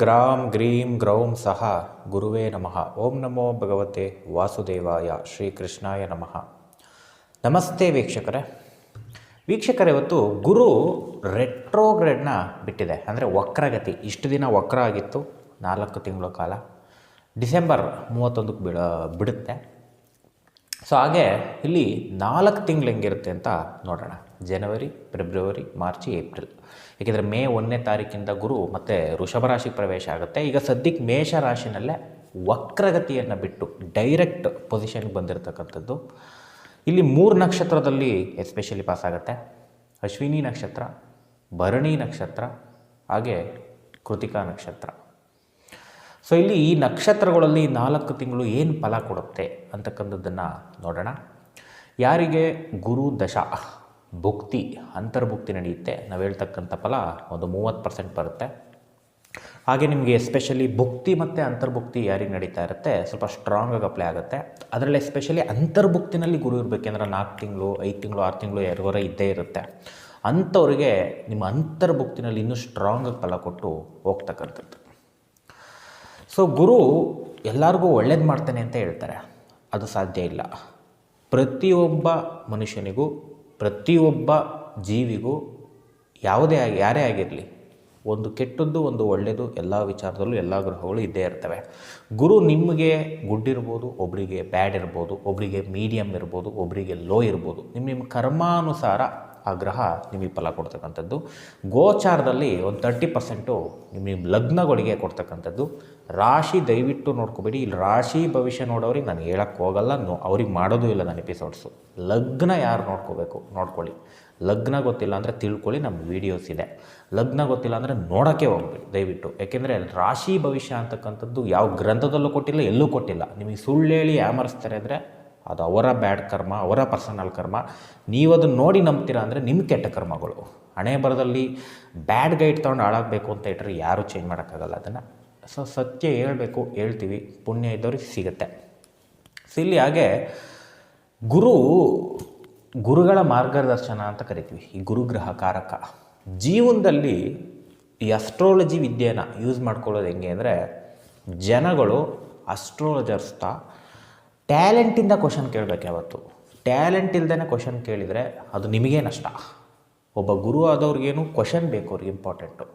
Gram ಗ್ರೀಂ ಗ್ರೌಂ ಸಹ ಗುರುವೇ ನಮಃ. ಓಂ ನಮೋ ಭಗವತೆ ವಾಸುದೇವಾಯ. ಶ್ರೀಕೃಷ್ಣಾಯ ನಮಃ. ನಮಸ್ತೆ ವೀಕ್ಷಕರೇ, ಇವತ್ತು ಗುರು ರೆಟ್ರೋಗ್ರೇಡ್ನ ಬಿಟ್ಟಿದೆ, ಅಂದರೆ ವಕ್ರಗತಿ. ಇಷ್ಟು ದಿನ ವಕ್ರ ಆಗಿತ್ತು, 4 ತಿಂಗಳ ಕಾಲ. ಡಿಸೆಂಬರ್ 31ಕ್ಕೆ ಬಿಡುತ್ತೆ. ಸೊ ಹಾಗೆ ಇಲ್ಲಿ 4 ತಿಂಗಳು ಹೆಂಗಿರುತ್ತೆ ಅಂತ ನೋಡೋಣ. ಜನವರಿ, ಫೆಬ್ರವರಿ, ಮಾರ್ಚ್, ಏಪ್ರಿಲ್. ಏಕೆಂದರೆ ಮೇ 1ನೇ ತಾರೀಕಿಂದ ಗುರು ಮತ್ತೆ ವೃಷಭ ರಾಶಿ ಪ್ರವೇಶ ಆಗುತ್ತೆ. ಈಗ ಸದ್ಯಕ್ಕೆ ಮೇಷ ರಾಶಿನಲ್ಲೇ ವಕ್ರಗತಿಯನ್ನು ಬಿಟ್ಟು ಡೈರೆಕ್ಟ್ ಪೊಸಿಷನ್ಗೆ ಬಂದಿರತಕ್ಕಂಥದ್ದು. ಇಲ್ಲಿ 3 ನಕ್ಷತ್ರದಲ್ಲಿ ಎಸ್ಪೆಷಲಿ ಪಾಸ್ ಆಗುತ್ತೆ. ಅಶ್ವಿನಿ ನಕ್ಷತ್ರ, ಭರಣಿ ನಕ್ಷತ್ರ, ಹಾಗೆ ಕೃತಿಕಾ ನಕ್ಷತ್ರ. ಸೊ ಇಲ್ಲಿ ಈ ನಕ್ಷತ್ರಗಳಲ್ಲಿ 4 ತಿಂಗಳು ಏನು ಫಲ ಕೊಡುತ್ತೆ ಅಂತಕ್ಕಂಥದ್ದನ್ನು ನೋಡೋಣ. ಯಾರಿಗೆ ಗುರು ದಶ ಭುಕ್ತಿ, ಅಂತರ್ಭುಕ್ತಿ ನಡೆಯುತ್ತೆ, ನಾವು ಹೇಳ್ತಕ್ಕಂಥ ಫಲ ಒಂದು 30% ಬರುತ್ತೆ. ಹಾಗೆ ನಿಮಗೆ ಎಸ್ಪೆಷಲಿ ಭುಕ್ತಿ ಮತ್ತು ಅಂತರ್ಭುಕ್ತಿ ಯಾರಿಗೆ ನಡೀತಾ ಇರುತ್ತೆ ಸ್ವಲ್ಪ ಸ್ಟ್ರಾಂಗಾಗಿ ಅಪ್ಲೈ ಆಗುತ್ತೆ. ಅದರಲ್ಲಿ ಎಸ್ಪೆಷಲಿ ಅಂತರ್ಭುಕ್ತಿನಲ್ಲಿ ಗುರು ಇರಬೇಕೆಂದ್ರೆ 4 ತಿಂಗಳು, 5 ತಿಂಗಳು, 6 ತಿಂಗಳು ಎರಡೂವರೆ ಇದ್ದೇ ಇರುತ್ತೆ. ಅಂಥವ್ರಿಗೆ ನಿಮ್ಮ ಅಂತರ್ಭುಕ್ತಿನಲ್ಲಿ ಇನ್ನೂ ಸ್ಟ್ರಾಂಗಾಗಿ ಫಲ ಕೊಟ್ಟು ಹೋಗ್ತಕ್ಕಂಥದ್ದು. ಸೊ ಗುರು ಎಲ್ಲರಿಗೂ ಒಳ್ಳೇದು ಮಾಡ್ತಾನೆ ಅಂತ ಹೇಳ್ತಾರೆ, ಅದು ಸಾಧ್ಯ ಇಲ್ಲ. ಪ್ರತಿಯೊಬ್ಬ ಮನುಷ್ಯನಿಗೂ, ಪ್ರತಿಯೊಬ್ಬ ಜೀವಿಗೂ, ಯಾರೇ ಆಗಿರಲಿ, ಒಂದು ಕೆಟ್ಟದ್ದು ಒಂದು ಒಳ್ಳೆಯದು ಎಲ್ಲ ವಿಚಾರದಲ್ಲೂ ಎಲ್ಲ ಗ್ರಹಗಳು ಇದ್ದೇ ಇರ್ತವೆ. ಗುರು ನಿಮಗೆ ಗುಡ್ ಇರ್ಬೋದು, ಒಬ್ಬರಿಗೆ ಬ್ಯಾಡ್ ಇರ್ಬೋದು, ಒಬ್ಬರಿಗೆ ಮೀಡಿಯಮ್ ಇರ್ಬೋದು, ಒಬ್ಬರಿಗೆ ಲೋ ಇರ್ಬೋದು. ನಿಮ್ಮ ಕರ್ಮಾನುಸಾರ ಆ ಗ್ರಹ ನಿಮಗೆ ಫಲ ಕೊಡ್ತಕ್ಕಂಥದ್ದು. ಗೋಚಾರದಲ್ಲಿ ಒಂದು 30% ನಿಮ್ಮ ಲಗ್ನಗಳಿಗೆ ಕೊಡ್ತಕ್ಕಂಥದ್ದು. ರಾಶಿ ದಯವಿಟ್ಟು ನೋಡ್ಕೊಬೇಡಿ. ಇಲ್ಲಿ ರಾಶಿ ಭವಿಷ್ಯ ನೋಡೋರಿಗೆ ನಾನು ಹೇಳಕ್ಕೆ ಹೋಗಲ್ಲ, ಅವ್ರಿಗೆ ಮಾಡೋದು ಇಲ್ಲ ನಾನು ಎಪಿಸೋಡ್ಸು. ಲಗ್ನ ಯಾರು ನೋಡ್ಕೊಳ್ಳಿ. ಲಗ್ನ ಗೊತ್ತಿಲ್ಲ ಅಂದರೆ ತಿಳ್ಕೊಳ್ಳಿ, ನಮ್ಮ ವೀಡಿಯೋಸ್ ಇದೆ. ಲಗ್ನ ಗೊತ್ತಿಲ್ಲ ಅಂದರೆ ನೋಡೋಕ್ಕೆ ಹೋಗ್ಬೇಡಿ ದಯವಿಟ್ಟು. ಯಾಕೆಂದರೆ ರಾಶಿ ಭವಿಷ್ಯ ಅಂತಕ್ಕಂಥದ್ದು ಯಾವ ಗ್ರಂಥದಲ್ಲೂ ಕೊಟ್ಟಿಲ್ಲ, ಎಲ್ಲೂ ಕೊಟ್ಟಿಲ್ಲ. ನಿಮಗೆ ಸುಳ್ಳು ಹೇಳಿ ಯಾಮರಿಸ್ತಾರೆ ಅಂದರೆ ಅದು ಅವರ ಬ್ಯಾಡ್ ಕರ್ಮ, ಅವರ ಪರ್ಸನಲ್ ಕರ್ಮ. ನೀವು ಅದನ್ನು ನೋಡಿ ನಂಬ್ತೀರಾ ಅಂದರೆ ನಿಮ್ಮ ಕೆಟ್ಟ ಕರ್ಮಗಳು. ಹಣೆ ಬರದಲ್ಲಿ ಬ್ಯಾಡ್ ಗೈಡ್ ತೊಗೊಂಡು ಹಾಳಾಗಬೇಕು ಅಂತ ಇಟ್ಟರೆ ಯಾರೂ ಚೇಂಜ್ ಮಾಡೋಕ್ಕಾಗಲ್ಲ ಅದನ್ನು. ಸೊ ಸತ್ಯ ಹೇಳಬೇಕು, ಹೇಳ್ತೀವಿ, ಪುಣ್ಯ ಇದ್ದವ್ರಿಗೆ ಸಿಗುತ್ತೆ. ಸೊ ಇಲ್ಲಿ ಹಾಗೆ ಗುರುಗಳ ಮಾರ್ಗದರ್ಶನ ಅಂತ ಕರಿತೀವಿ. ಈ ಗುರುಗ್ರಹ ಕಾರಕ ಜೀವನದಲ್ಲಿ ಈ ಅಸ್ಟ್ರಾಲಜಿ ವಿದ್ಯೆನ ಯೂಸ್ ಮಾಡ್ಕೊಳ್ಳೋದು ಹೆಂಗೆ ಅಂದರೆ, ಜನಗಳು ಅಸ್ಟ್ರಾಲಜರ್ಸ್ತಾ ಟ್ಯಾಲೆಂಟಿಂದ ಕ್ವಶನ್ ಕೇಳಬೇಕು. ಯಾವತ್ತು ಟ್ಯಾಲೆಂಟ್ ಇಲ್ದೇ ಕ್ವಶನ್ ಕೇಳಿದರೆ ಅದು ನಿಮಗೇ ನಷ್ಟ. ಒಬ್ಬ ಗುರು ಆದವ್ರಿಗೇನು ಕ್ವಶನ್ ಬೇಕು, ಅವ್ರಿಗೆ ಇಂಪಾರ್ಟೆಂಟು.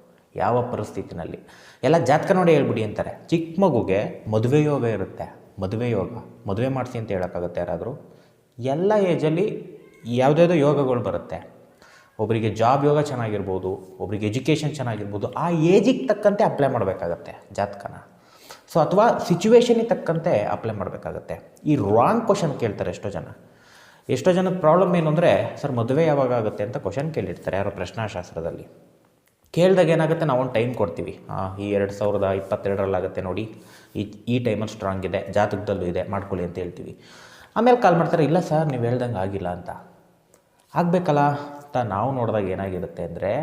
ಯಾವ ಪರಿಸ್ಥಿತಿನಲ್ಲಿ ಎಲ್ಲ ಜಾತಕ ನೋಡಿ ಹೇಳ್ಬಿಡಿ ಅಂತಾರೆ. ಚಿಕ್ಕ ಮಗುಗೆ ಮದುವೆ ಯೋಗ ಇರುತ್ತೆ, ಮದುವೆ ಮಾಡಿಸಿ ಅಂತ ಹೇಳೋಕ್ಕಾಗುತ್ತೆ ಯಾರಾದರೂ? ಎಲ್ಲ ಏಜಲ್ಲಿ ಯಾವುದ್ಯಾವುದೋ ಯೋಗಗಳು ಬರುತ್ತೆ. ಒಬ್ಬರಿಗೆ ಜಾಬ್ ಯೋಗ ಚೆನ್ನಾಗಿರ್ಬೋದು, ಒಬ್ಬರಿಗೆ ಎಜುಕೇಷನ್ ಚೆನ್ನಾಗಿರ್ಬೋದು. ಆ ಏಜಿಗೆ ತಕ್ಕಂತೆ ಅಪ್ಲೈ ಮಾಡಬೇಕಾಗತ್ತೆ ಜಾತಕನ. ಸೊ ಅಥವಾ ಸಿಚುವೇಶನಿಗೆ ತಕ್ಕಂತೆ ಅಪ್ಲೈ ಮಾಡಬೇಕಾಗತ್ತೆ. ಈ ರಾಂಗ್ ಕ್ವಶನ್ ಕೇಳ್ತಾರೆ ಎಷ್ಟೋ ಜನದ ಪ್ರಾಬ್ಲಮ್ ಏನು ಅಂದರೆ, ಸರ್ ಮದುವೆ ಯಾವಾಗ ಆಗುತ್ತೆ ಅಂತ ಕ್ವಶನ್ ಕೇಳಿರ್ತಾರೆ ಯಾರೋ ಪ್ರಶ್ನಾಶಾಸ್ತ್ರದಲ್ಲಿ. ಕೇಳಿದಾಗ ಏನಾಗುತ್ತೆ, ನಾವು ಒಂದು ಟೈಮ್ ಕೊಡ್ತೀವಿ. ಈ 2022ರಲ್ಲಾಗುತ್ತೆ ನೋಡಿ, ಈ ಟೈಮಲ್ಲಿ ಸ್ಟ್ರಾಂಗ್ ಇದೆ, ಜಾತಕದಲ್ಲೂ ಇದೆ, ಮಾಡ್ಕೊಳ್ಳಿ ಅಂತ ಹೇಳ್ತೀವಿ. ಆಮೇಲೆ ಕಾಲ್ ಮಾಡ್ತಾರೆ, ಇಲ್ಲ ಸರ್ ನೀವು ಹೇಳ್ದಂಗೆ ಆಗಿಲ್ಲ ಅಂತ. ಆಗಬೇಕಲ್ಲ ಅಂತ ನಾವು ನೋಡಿದಾಗ ಏನಾಗಿರುತ್ತೆ ಅಂದರೆ,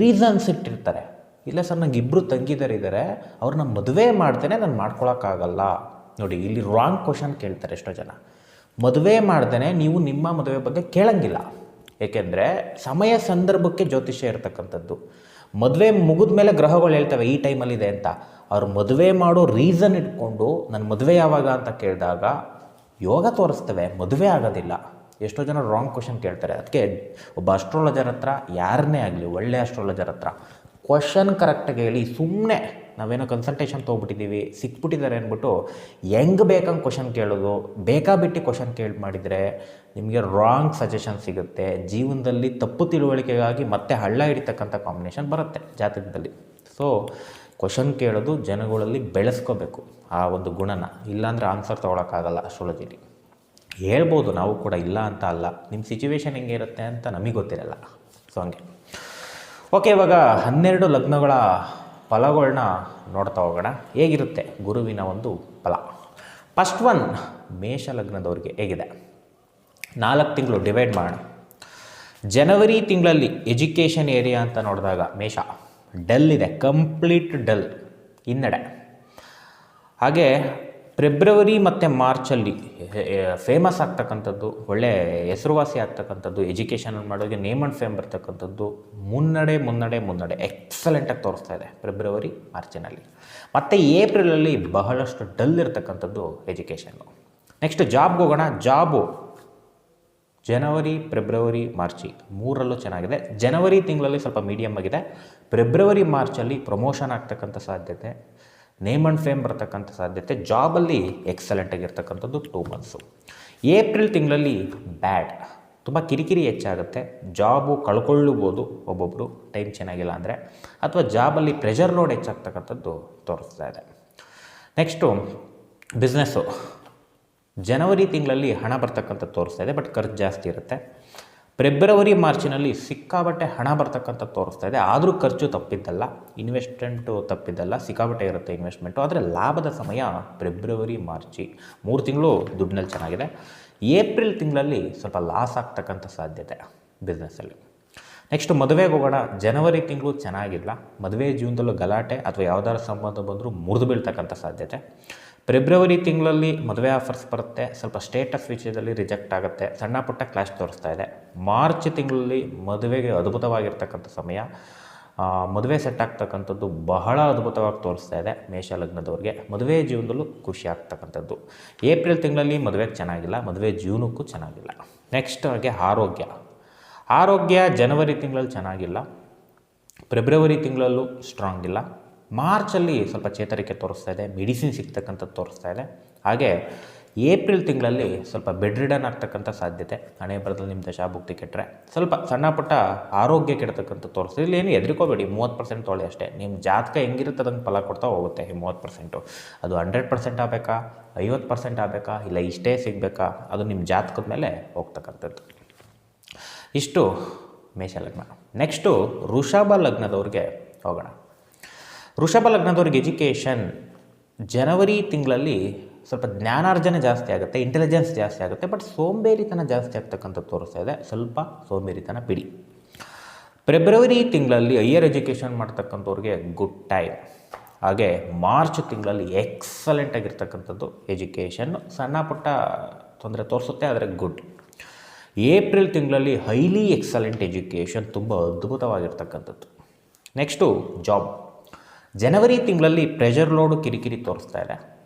ರೀಸನ್ಸ್ ಇಟ್ಟಿರ್ತಾರೆ. ಇಲ್ಲ ಸರ್ ನಂಗೆ 2 ತಂಗಿದಾರಿದ್ದಾರೆ, ಅವ್ರನ್ನ ಮದುವೆ ಮಾಡ್ತೇನೆ, ನಾನು ಮಾಡ್ಕೊಳಕ್ಕಾಗಲ್ಲ. ನೋಡಿ ಇಲ್ಲಿ ರಾಂಗ್ ಕ್ವಶನ್ ಕೇಳ್ತಾರೆ ಎಷ್ಟೋ ಜನ. ಮದುವೆ ಮಾಡ್ತೇನೆ ನೀವು ನಿಮ್ಮ ಮದುವೆ ಬಗ್ಗೆ ಕೇಳಂಗಿಲ್ಲ. ಏಕೆಂದರೆ ಸಮಯ ಸಂದರ್ಭಕ್ಕೆ ಜ್ಯೋತಿಷ್ಯ ಇರತಕ್ಕಂಥದ್ದು. ಮದುವೆ ಮುಗಿದ ಮೇಲೆ ಗ್ರಹಗಳು ಹೇಳ್ತವೆ ಈ ಟೈಮಲ್ಲಿದೆ ಅಂತ. ಅವ್ರು ಮದುವೆ ಮಾಡೋ ರೀಸನ್ ಇಟ್ಕೊಂಡು ನನ್ನ ಮದುವೆ ಯಾವಾಗ ಅಂತ ಕೇಳಿದಾಗ ಯೋಗ ತೋರಿಸ್ತವೆ, ಮದುವೆ ಆಗೋದಿಲ್ಲ. ಎಷ್ಟೋ ಜನ ರಾಂಗ್ ಕ್ವಶನ್ ಕೇಳ್ತಾರೆ. ಅದಕ್ಕೆ ಒಬ್ಬ ಅಸ್ಟ್ರಾಲಜರ್ ಹತ್ರ, ಯಾರನ್ನೇ ಆಗಲಿ ಒಳ್ಳೆ ಅಸ್ಟ್ರಾಲಜರ್ ಹತ್ರ ಕ್ವಶನ್ ಕರೆಕ್ಟಾಗಿ ಹೇಳಿ. ಸುಮ್ಮನೆ ನಾವೇನೋ ಕನ್ಸಲ್ಟೇಷನ್ ತೊಗೊಬಿಟ್ಟಿದ್ದೀವಿ, ಸಿಕ್ಬಿಟ್ಟಿದ್ದಾರೆ ಅಂದ್ಬಿಟ್ಟು ಹೆಂಗೆ ಬೇಕಂಗೆ ಕ್ವಶನ್ ಕೇಳೋದು, ಬೇಕಾಬಿಟ್ಟು ಕ್ವಶನ್ ಮಾಡಿದರೆ ನಿಮಗೆ ರಾಂಗ್ ಸಜೆಷನ್ ಸಿಗುತ್ತೆ. ಜೀವನದಲ್ಲಿ ತಪ್ಪು ತಿಳುವಳಿಕೆಗಾಗಿ ಮತ್ತೆ ಹಳ್ಳ ಹಿಡಿತಕ್ಕಂಥ ಕಾಂಬಿನೇಷನ್ ಬರುತ್ತೆ ಜಾತಕದಲ್ಲಿ. ಸೊ ಕ್ವಶನ್ ಕೇಳೋದು ಜನಗಳಲ್ಲಿ ಬೆಳೆಸ್ಕೋಬೇಕು ಆ ಒಂದು ಗುಣನ. ಇಲ್ಲಾಂದರೆ ಆನ್ಸರ್ ತೊಗೊಳಕ್ಕಾಗಲ್ಲ ಅಸ್ಟ್ರಾಲಜಿಲಿ. ಹೇಳ್ಬೋದು ನಾವು ಕೂಡ, ಇಲ್ಲ ಅಂತ ಅಲ್ಲ. ನಿಮ್ಮ ಸಿಚುವೇಶನ್ ಹೆಂಗೆ ಇರುತ್ತೆ ಅಂತ ನಮಗೆ ಗೊತ್ತಿರಲ್ಲ. ಸೊ ಹಂಗೆ ಓಕೆ, ಇವಾಗ 12 ಲಗ್ನಗಳ ಫಲಗಳನ್ನ ನೋಡ್ತಾ ಹೋಗೋಣ. ಹೇಗಿರುತ್ತೆ ಗುರುವಿನ ಒಂದು ಫಲ. ಫಸ್ಟ್ ಒನ್, ಮೇಷ ಲಗ್ನದವ್ರಿಗೆ ಹೇಗಿದೆ 4 ತಿಂಗಳು ಡಿವೈಡ್ ಮಾಡೋಣ. ಜನವರಿ ತಿಂಗಳಲ್ಲಿ ಎಜುಕೇಷನ್ ಏರಿಯಾ ಅಂತ ನೋಡಿದಾಗ ಮೇಷ ಡಲ್ ಇದೆ, ಕಂಪ್ಲೀಟ್ ಡಲ್, ಹಿನ್ನಡೆ. ಹಾಗೆ ಫೆಬ್ರವರಿ ಮತ್ತು ಮಾರ್ಚಲ್ಲಿ ಫೇಮಸ್ ಆಗ್ತಕ್ಕಂಥದ್ದು, ಒಳ್ಳೆ ಹೆಸರುವಾಸಿ ಆಗ್ತಕ್ಕಂಥದ್ದು, ಎಜುಕೇಷನ್ ಮಾಡೋರಿಗೆ ನೇಮ್ ಆ್ಯಂಡ್ ಫೇಮ್ ಬರ್ತಕ್ಕಂಥದ್ದು, ಮುನ್ನಡೆ ಎಕ್ಸಲೆಂಟಾಗಿ ತೋರಿಸ್ತಾ ಇದೆ ಫೆಬ್ರವರಿ ಮಾರ್ಚಿನಲ್ಲಿ. ಮತ್ತು ಏಪ್ರಿಲಲ್ಲಿ ಬಹಳಷ್ಟು ಡಲ್ ಇರ್ತಕ್ಕಂಥದ್ದು ಎಜುಕೇಷನ್ನು. ನೆಕ್ಸ್ಟ್ ಜಾಬ್ಗೆ ಹೋಗೋಣ. ಜಾಬು ಜನವರಿ, ಫೆಬ್ರವರಿ, ಮಾರ್ಚಿ ಮೂರರಲ್ಲೂ ಚೆನ್ನಾಗಿದೆ. ಜನವರಿ ತಿಂಗಳಲ್ಲಿ ಸ್ವಲ್ಪ ಮೀಡಿಯಮ್ ಆಗಿದೆ. ಫೆಬ್ರವರಿ ಮಾರ್ಚಲ್ಲಿ ಪ್ರಮೋಷನ್ ಆಗ್ತಕ್ಕಂಥ ಸಾಧ್ಯತೆ, ನೇಮ್ ಆ್ಯಂಡ್ ಫೇಮ್ ಬರ್ತಕ್ಕಂಥ ಸಾಧ್ಯತೆ, ಜಾಬಲ್ಲಿ ಎಕ್ಸಲೆಂಟ್ ಆಗಿರ್ತಕ್ಕಂಥದ್ದು 2 ಮಂತ್ಸು. ಏಪ್ರಿಲ್ ತಿಂಗಳಲ್ಲಿ ಬ್ಯಾಡ್, ತುಂಬ ಕಿರಿಕಿರಿ ಹೆಚ್ಚಾಗುತ್ತೆ. ಜಾಬು ಕಳ್ಕೊಳ್ಳಬಹುದು ಒಬ್ಬೊಬ್ಬರು ಟೈಮ್ ಚೆನ್ನಾಗಿಲ್ಲ ಅಂದರೆ, ಅಥವಾ ಜಾಬಲ್ಲಿ ಪ್ರೆಷರ್ ಲೋಡ್ ಹೆಚ್ಚಾಗ್ತಕ್ಕಂಥದ್ದು ತೋರಿಸ್ತಾ ಇದೆ. Next business. ಜನವರಿ ತಿಂಗಳಲ್ಲಿ ಹಣ ಬರ್ತಕ್ಕಂಥದ್ದು ತೋರಿಸ್ತಾ ಇದೆ, ಬಟ್ ಖರ್ಚು ಜಾಸ್ತಿ ಇರುತ್ತೆ. ಫೆಬ್ರವರಿ ಮಾರ್ಚಿನಲ್ಲಿ ಸಿಕ್ಕಾಬಟ್ಟೆ ಹಣ ಬರ್ತಕ್ಕಂಥ ತೋರಿಸ್ತಾ ಇದೆ, ಆದರೂ ಖರ್ಚು ತಪ್ಪಿದ್ದಲ್ಲ, ಇನ್ವೆಸ್ಟ್ಮೆಂಟು ತಪ್ಪಿದ್ದಲ್ಲ, ಸಿಕ್ಕಾಬಟ್ಟೆ ಇರುತ್ತೆ ಇನ್ವೆಸ್ಟ್ಮೆಂಟು. ಆದರೆ ಲಾಭದ ಸಮಯ ಫೆಬ್ರವರಿ ಮಾರ್ಚಿ 3 ತಿಂಗಳು ದುಡ್ಡಿನಲ್ಲಿ ಚೆನ್ನಾಗಿದೆ. ಏಪ್ರಿಲ್ ತಿಂಗಳಲ್ಲಿ ಸ್ವಲ್ಪ ಲಾಸ್ ಆಗ್ತಕ್ಕಂಥ ಸಾಧ್ಯತೆ ಬಿಸ್ನೆಸ್ಸಲ್ಲಿ. ನೆಕ್ಸ್ಟ್ ಮದುವೆಗೆ ಹೋಗೋಣ. ಜನವರಿ ತಿಂಗಳು ಚೆನ್ನಾಗಿಲ್ಲ, ಮದುವೆ ಜೀವನದಲ್ಲೂ ಗಲಾಟೆ ಅಥವಾ ಯಾವುದಾದ್ರು ಸಂಬಂಧ ಬಂದರೂ ಮುರಿದು ಬೀಳ್ತಕ್ಕಂಥ ಸಾಧ್ಯತೆ. ಫೆಬ್ರವರಿ ತಿಂಗಳಲ್ಲಿ ಮದುವೆ ಆಫರ್ಸ್ ಬರುತ್ತೆ, ಸ್ವಲ್ಪ ಸ್ಟೇಟಸ್ ವಿಷಯದಲ್ಲಿ ರಿಜೆಕ್ಟ್ ಆಗುತ್ತೆ, ಸಣ್ಣ ಪುಟ್ಟ ಕ್ಲಾಶ್ ತೋರಿಸ್ತಾ ಇದೆ. ಮಾರ್ಚ್ ತಿಂಗಳಲ್ಲಿ ಮದುವೆಗೆ ಅದ್ಭುತವಾಗಿರ್ತಕ್ಕಂಥ ಸಮಯ, ಮದುವೆ ಸೆಟ್ ಆಗ್ತಕ್ಕಂಥದ್ದು ಬಹಳ ಅದ್ಭುತವಾಗಿ ತೋರಿಸ್ತಾ ಇದೆ ಮೇಷ ಲಗ್ನದವ್ರಿಗೆ. ಮದುವೆ ಜೀವನದಲ್ಲೂ ಖುಷಿ ಆಗ್ತಕ್ಕಂಥದ್ದು. ಏಪ್ರಿಲ್ ತಿಂಗಳಲ್ಲಿ ಮದುವೆಗೆ ಚೆನ್ನಾಗಿಲ್ಲ, ಮದುವೆ ಜೀವನಕ್ಕೂ ಚೆನ್ನಾಗಿಲ್ಲ. ನೆಕ್ಸ್ಟ್ ಹಾಗೆ ಆರೋಗ್ಯ ಜನವರಿ ತಿಂಗಳಲ್ಲಿ ಚೆನ್ನಾಗಿಲ್ಲ, ಫೆಬ್ರವರಿ ತಿಂಗಳಲ್ಲೂ ಸ್ಟ್ರಾಂಗ್ ಇಲ್ಲ, ಮಾರ್ಚಲ್ಲಿ ಸ್ವಲ್ಪ ಚೇತರಿಕೆ ತೋರಿಸ್ತಾ ಇದೆ, ಮೆಡಿಸಿನ್ ಸಿಗ್ತಕ್ಕಂಥದ್ದು ತೋರಿಸ್ತಾ ಇದೆ. ಹಾಗೆ ಏಪ್ರಿಲ್ ತಿಂಗಳಲ್ಲಿ ಸ್ವಲ್ಪ ಬೆಡ್ ರಿಡನ್ ಆಗ್ತಕ್ಕಂಥ ಸಾಧ್ಯತೆ, ಹಣೆ ಬರದಲ್ಲಿ ನಿಮ್ಮ ದಶಾಭುಕ್ತಿ ಕೆಟ್ಟರೆ ಸ್ವಲ್ಪ ಸಣ್ಣ ಪುಟ್ಟ ಆರೋಗ್ಯ ಕೆಡ್ತಕ್ಕಂಥ ತೋರಿಸ್ತಾ. ಇಲ್ಲಿ ಏನು ಹೆದರ್ಕೋಬೇಡಿ, 30% ತೊಳೆ ಅಷ್ಟೇ. ನಿಮ್ಮ ಜಾತಕ ಹೆಂಗಿರುತ್ತೆ ಅದನ್ನು ಫಲ ಕೊಡ್ತಾ ಹೋಗುತ್ತೆ. ಈ 30% ಅದು 100% ಆಗಬೇಕಾ, 50% ಆಗಬೇಕಾ, ಇಲ್ಲ ಇಷ್ಟೇ ಸಿಗಬೇಕಾ, ಅದು ನಿಮ್ಮ ಜಾತಕದ ಮೇಲೆ ಹೋಗ್ತಕ್ಕಂಥದ್ದು. ಇಷ್ಟು ಮೇಷ ಲಗ್ನ. ನೆಕ್ಸ್ಟು ವೃಷಭ ಲಗ್ನದವ್ರಿಗೆ ಹೋಗೋಣ. ವೃಷಭ ಲಗ್ನದವ್ರಿಗೆ ಎಜುಕೇಷನ್ ಜನವರಿ ತಿಂಗಳಲ್ಲಿ ಸ್ವಲ್ಪ ಜ್ಞಾನಾರ್ಜನೆ ಜಾಸ್ತಿ ಆಗುತ್ತೆ, ಇಂಟೆಲಿಜೆನ್ಸ್ ಜಾಸ್ತಿ ಆಗುತ್ತೆ, ಬಟ್ ಸೋಂಬೇರಿತನ ಜಾಸ್ತಿ ಆಗ್ತಕ್ಕಂಥದ್ದು ತೋರಿಸ್ತಾ ಇದೆ. ಸ್ವಲ್ಪ ಸೋಂಬೇರಿತನ ಬಿಡಿ. ಫೆಬ್ರವರಿ ತಿಂಗಳಲ್ಲಿ ಹೈಯರ್ ಎಜುಕೇಷನ್ ಮಾಡ್ತಕ್ಕಂಥವ್ರಿಗೆ ಗುಡ್ ಟೈಮ್. ಹಾಗೆ ಮಾರ್ಚ್ ತಿಂಗಳಲ್ಲಿ ಎಕ್ಸಲೆಂಟ್ ಆಗಿರ್ತಕ್ಕಂಥದ್ದು ಎಜುಕೇಷನ್, ಸಣ್ಣ ಪುಟ್ಟ ತೊಂದರೆ ತೋರಿಸುತ್ತೆ, ಆದರೆ ಗುಡ್. ಏಪ್ರಿಲ್ ತಿಂಗಳಲ್ಲಿ ಹೈಲಿ ಎಕ್ಸಲೆಂಟ್ ಎಜುಕೇಷನ್, ತುಂಬ ಅದ್ಭುತವಾಗಿರ್ತಕ್ಕಂಥದ್ದು. Next job. ಜನವರಿ ತಿಂಗಳಲ್ಲಿ ಪ್ರೆಷರ್ ಲೋಡು ಕಿರಿಕಿರಿ ತೋರಿಸ್ತಾ ಇದೆ.